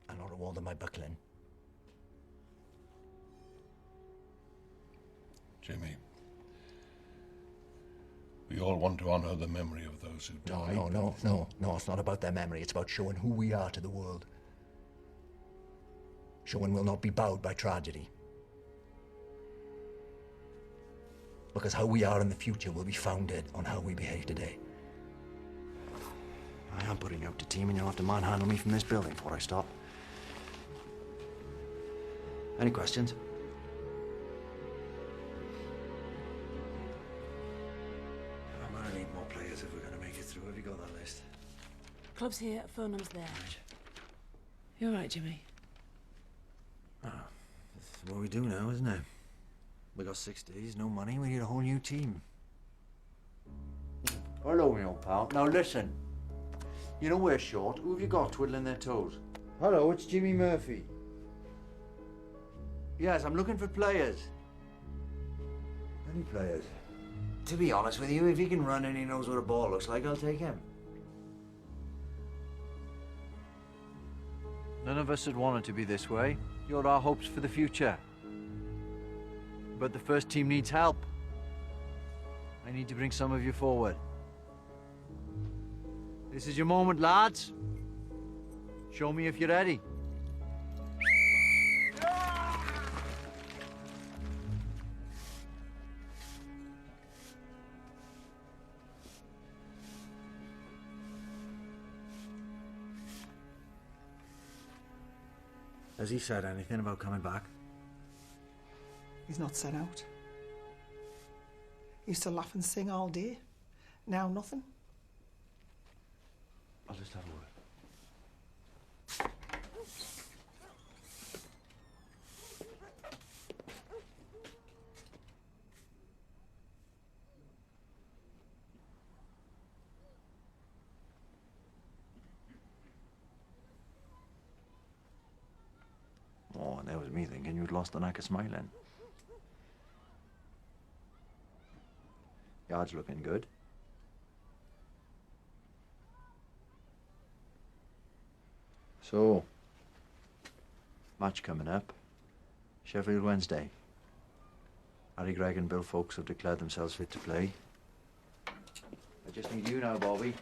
I not reward them by buckling. Jimmy, we all want to honor the memory of those who died. No, it's not about their memory. It's about showing who we are to the world. Showing we'll not be bowed by tragedy. Because how we are in the future will be founded on how we behave today. I am putting out the team, and you'll have to manhandle me from this building before I stop. Any questions? I'm gonna need more players if we're gonna make it through. Have you got that list? Club's here, phone number's there. You all right, Jimmy? That's what we do now, isn't it? We got 6 days, no money, we need a whole new team. Hello, my old pal. Now listen. You know we're short. Who have you got twiddling their toes? Hello, it's Jimmy Murphy. Yes, I'm looking for players. Any players? To be honest with you, if he can run and he knows what a ball looks like, I'll take him. None of us had wanted to be this way. You're our hopes for the future. But the first team needs help. I need to bring some of you forward. This is your moment, lads. Show me if you're ready. Has he said anything about coming back? He's not set out. He used to laugh and sing all day. Now nothing. I'll just have a word. Oh, and there was me thinking you'd lost the knack of smiling. Yard's looking good. So, match coming up. Sheffield Wednesday. Harry Gregg and Bill Folks have declared themselves fit to play. I just need you now, Bobby.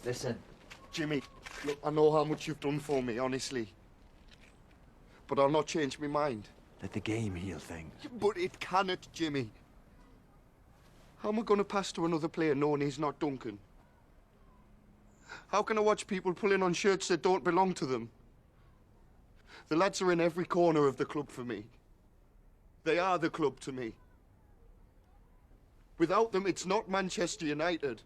Listen. Jimmy, look, I know how much you've done for me, honestly. But I'll not change my mind. Let the game heal things. But it cannot, Jimmy. How am I going to pass to another player knowing he's not Duncan? How can I watch people pulling on shirts that don't belong to them? The lads are in every corner of the club for me. They are the club to me. Without them, it's not Manchester United.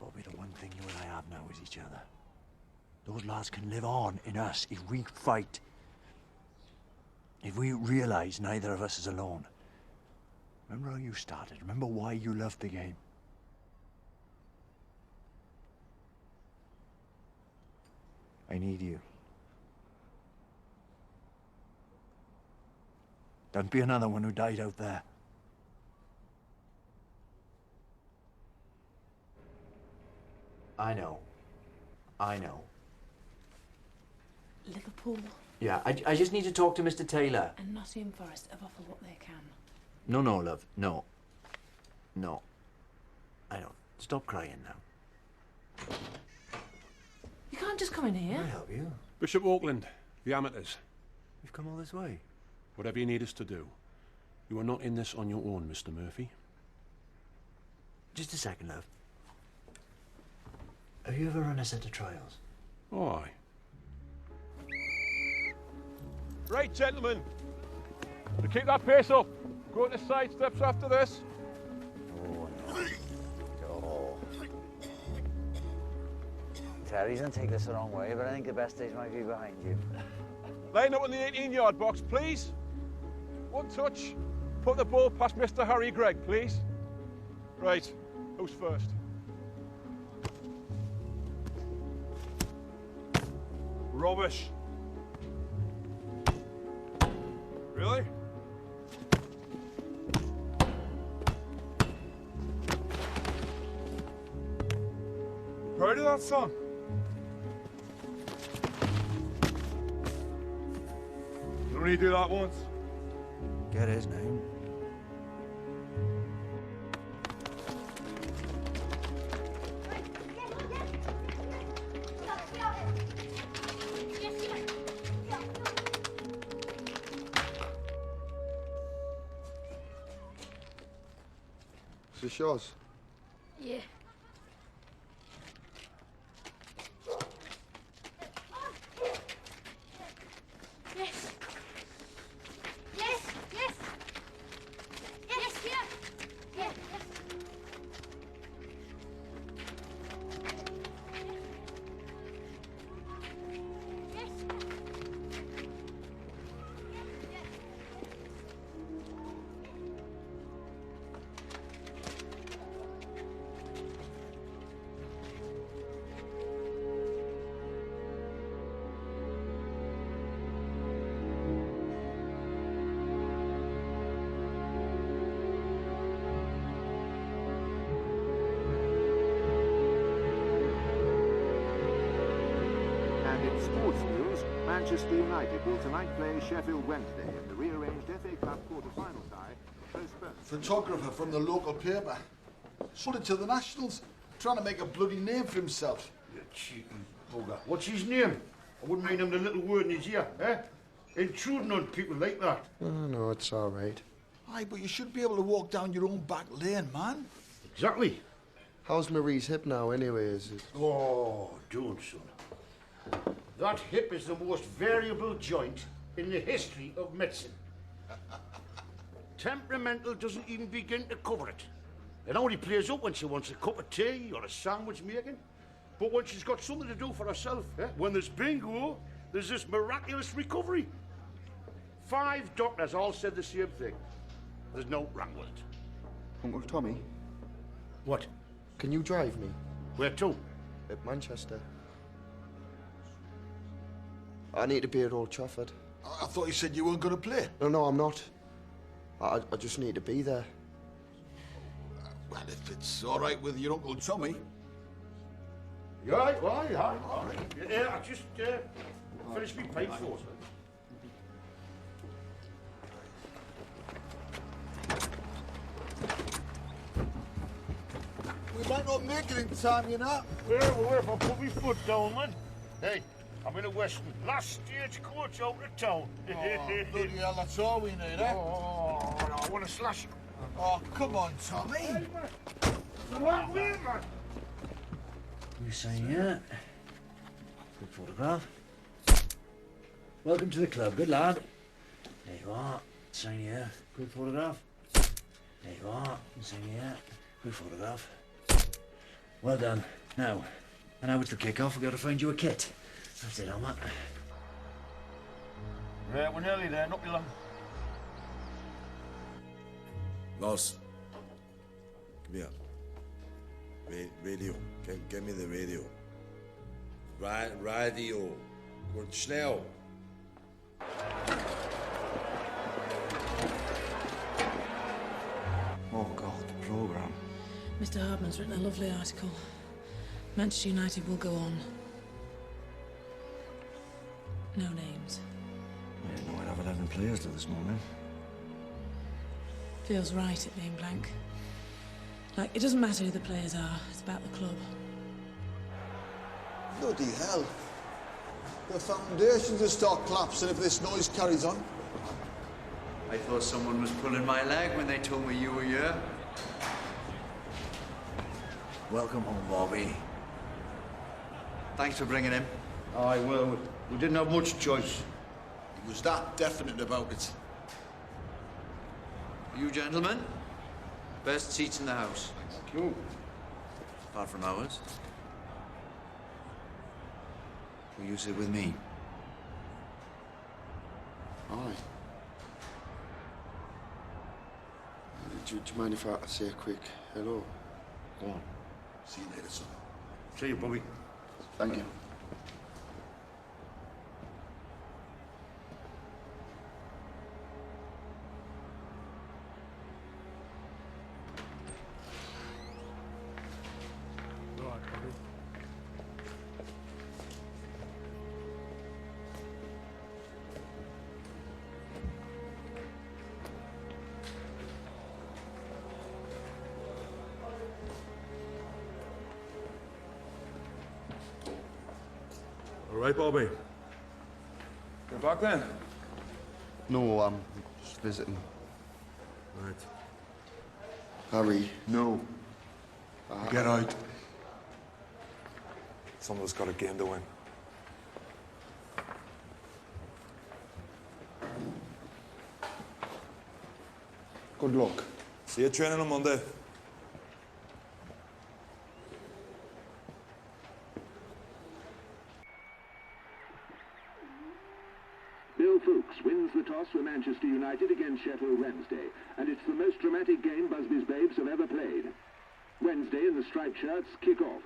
Bobby, the one thing you and I have now is each other. Those lads can live on in us if we fight. If we realise neither of us is alone. Remember how you started? Remember why you loved the game? I need you. Don't be another one who died out there. I know. Liverpool Yeah, I just need to talk to Mr. Taylor. and Nottingham Forest have offered what they can. No, love. No. I don't. Stop crying now. You can't just come in here. Can I help you? Bishop Auckland, the amateurs. You've come all this way. Whatever you need us to do. You are not in this on your own, Mr. Murphy. Just a second, love. Have you ever run a set of trials? Oh, aye. Right, gentlemen. To keep that pace up. Go to side steps after this. Oh. Terry, don't take this the wrong way, but I think the best days might be behind you. Line up in the 18-yard box, please. One touch. Put the ball past Mr. Harry Gregg, please. Right. Who's first? Rubbish. Really? Heard of that song? You only do that once. Get his name. Is this yours? Yeah. Yes. Yes, yes. Yes, here. Yeah, yes. Yes. And in sports news, Manchester United will tonight play Sheffield Wednesday in the rearranged FA Cup quarter-final tie. Photographer from the local paper. Sold it to the Nationals, trying to make a bloody name for himself. You cheeky bugger. What's his name? I wouldn't mind him the little word in his ear, eh? Intruding on people like that. Oh, no, it's all right. Aye, but you should be able to walk down your own back lane, man. Exactly. How's Marie's hip now, anyway? Is it? Oh, don't, son. That hip is the most variable joint in the history of medicine. Temperamental doesn't even begin to cover it. It only plays up when she wants a cup of tea or a sandwich making. But when she's got something to do for herself, when there's bingo, there's this miraculous recovery. 5 doctors all said the same thing. There's no wrong with it. Uncle Tommy? What? Can you drive me? Where to? At Manchester. I need to be at Old Trafford. I thought you said you weren't going to play. No, I'm not. I just need to be there. Well, if it's all right with your Uncle Tommy. You all right? All right. Yeah, I just finished my pipe for us. We might not make it in time, you know. Well, if I put my foot down, man. Hey, I'm in a Western. Last stagecoach out of town. Oh, bloody hell, that's all we need, eh? Oh, no, I want to slash it. Oh, come on, Tommy. What way, man? You saying yeah? Good photograph. Welcome to the club, good lad. There you are. Sign here. Good photograph. There you are. Sign here. Good photograph. Well done. Now it's the kick-off. We've got to find you a kit. That's it, Elmer. Right, we're nearly there. Not be long. Loss. Come here. Radio. Get me the radio. Radio. Gut, schnell. Oh, God, the programme. Mr. Hardman's written a lovely article. Manchester United will go on. No names. I didn't know I'd have 11 players till this morning. Feels right at being blank. Like, it doesn't matter who the players are, it's about the club. Bloody hell. The foundations will start collapsing if this noise carries on. I thought someone was pulling my leg when they told me you were here. Welcome home, Bobby. Thanks for bringing him. Aye, well, we didn't have much choice. He was that definite about it. You gentlemen, best seats in the house. Thank you. Apart from ours. Will you sit with me? Aye. Do you mind if I say a quick hello? Go on. See you later, son. See you, Bobby. Thank you. All right, Bobby. You're back then? No, I'm just visiting. Right. Harry, no. Get out. Someone's got a game to win. Good luck. See you training on Monday. Bill Fuchs wins the toss for Manchester United against Sheffield Wednesday, and it's the most dramatic game Busby's Babes have ever played. Wednesday in the striped shirts kick off.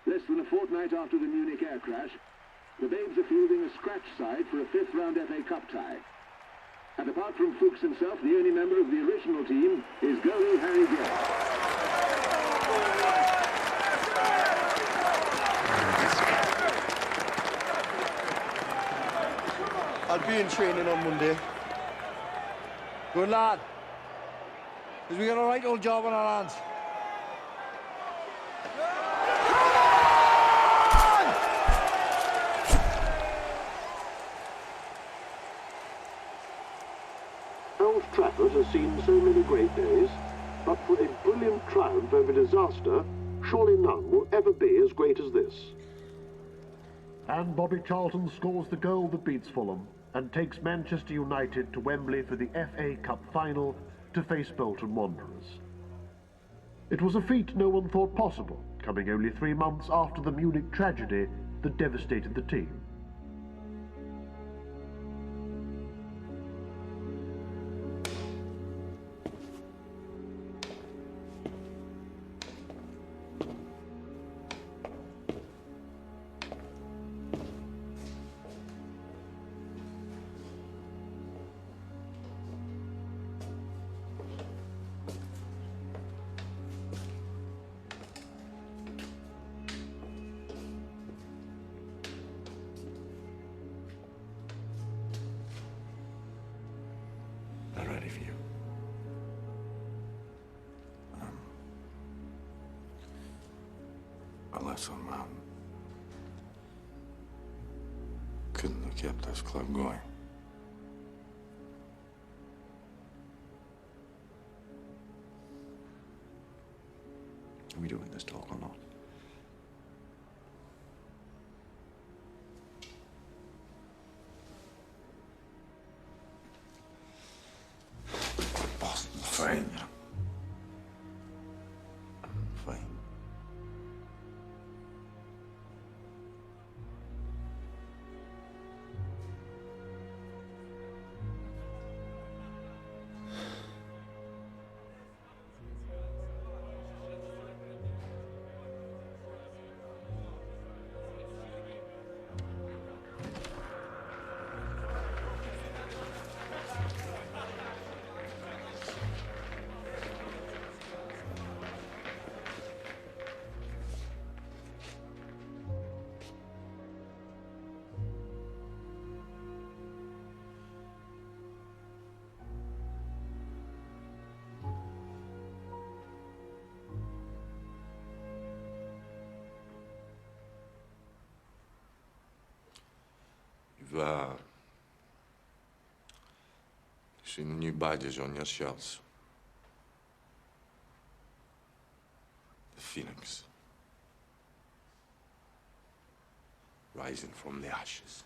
Less than a fortnight after the Munich air crash, the Babes are fielding a scratch side for a fifth-round FA Cup tie. And apart from Fuchs himself, the only member of the original team is goalie Harry Gregg. I'll be in training on Monday. Good lad. Because we got a right old job on our hands. Old Trafford has seen so many great days, but for a brilliant triumph over disaster, surely none will ever be as great as this. And Bobby Charlton scores the goal that beats Fulham and takes Manchester United to Wembley for the FA Cup final to face Bolton Wanderers. It was a feat no one thought possible, coming only 3 months after the Munich tragedy that devastated the team. They're ready for you. Unless couldn't have kept this club going. Are we doing this talk or not? Fine. Fine. You've seen the new badges on your shirts. The Phoenix. Rising from the ashes.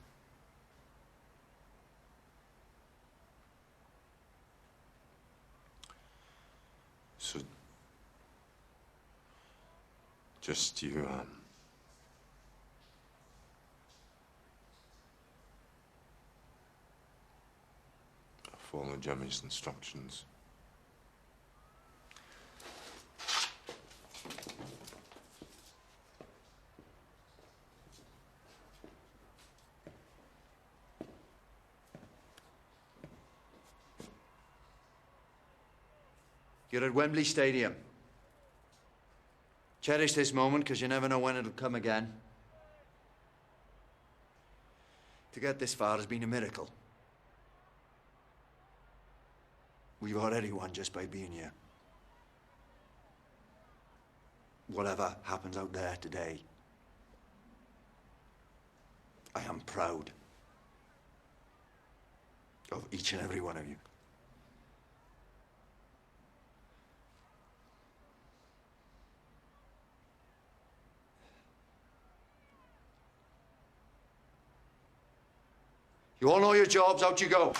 So, just you, follow Jimmy's instructions. You're at Wembley Stadium. Cherish this moment, because you never know when it'll come again. To get this far has been a miracle. We've already won just by being here. Whatever happens out there today, proud of each and every one of you. You all know your jobs, out you go.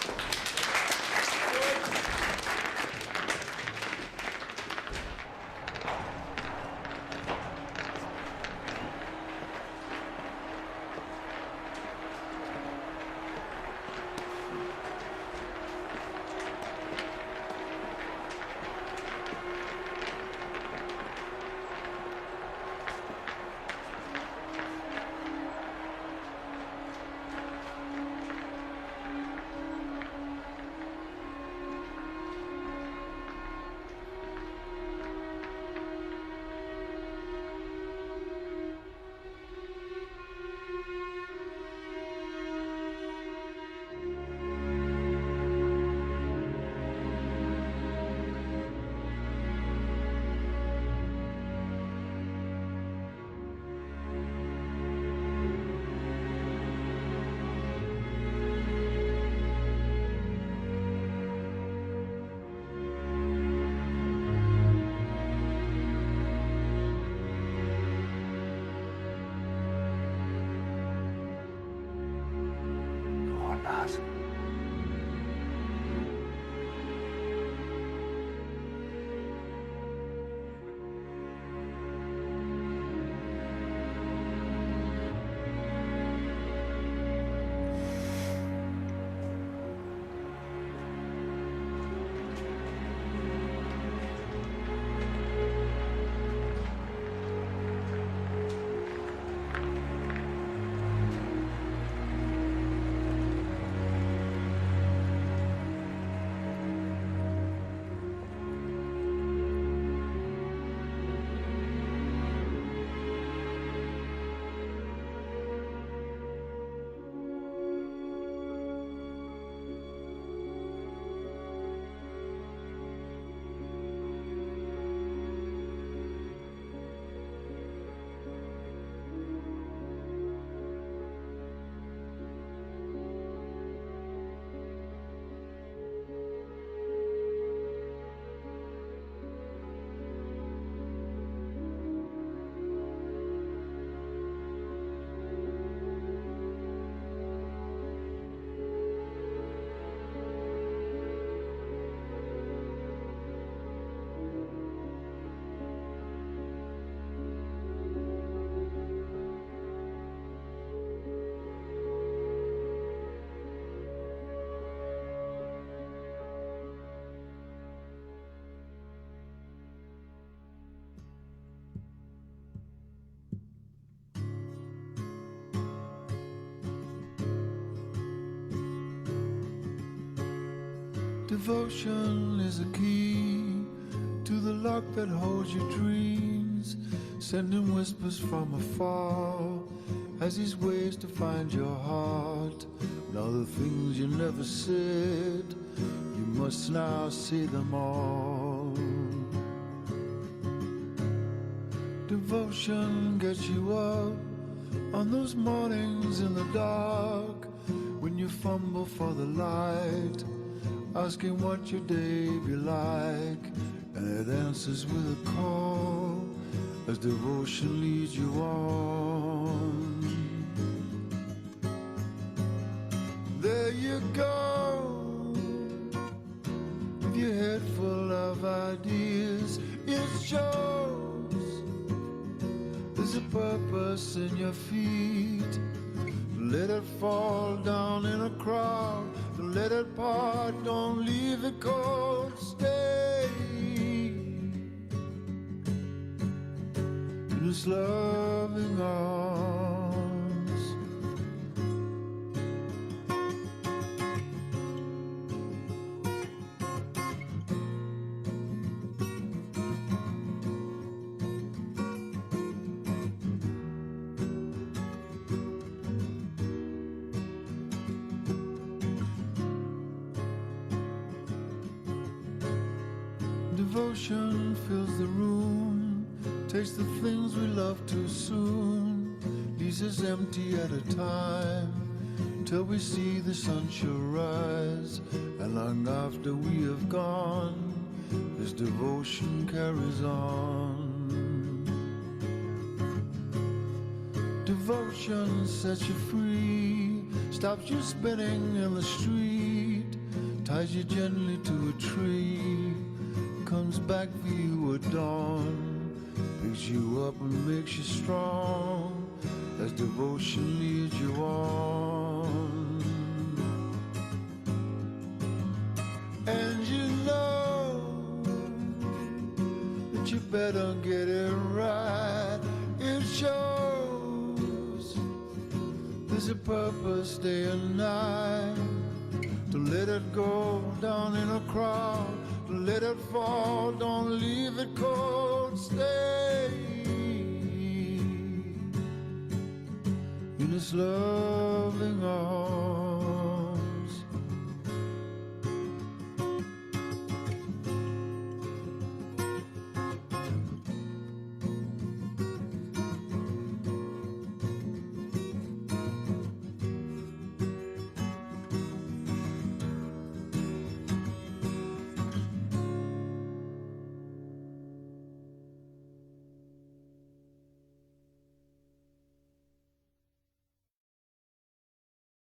Devotion is a key to the lock that holds your dreams, sending whispers from afar as his ways to find your heart. Now the things you never said, you must now say them all. Devotion gets you up on those mornings in the dark when you fumble for the light, asking what your day be like, and it answers with a call as devotion leads you on. There you go, with your head full of ideas. It shows there's a purpose in your feet. Let it fall down in a crowd. Don't let it part, don't leave it cold. Stay in His loving arms. Devotion fills the room, takes the things we love too soon, leaves us empty at a time, till we see the sun shall rise, and long after we have gone, this devotion carries on. Devotion sets you free, stops you spinning in the street, ties you gently to a tree, comes back for you at dawn, picks you up and makes you strong, as devotion leads you on. And you know that you better get it right. It shows there's a purpose day and night, to let it go down in a crowd, to let it fall, don't leave it cold, stay in this loving arms.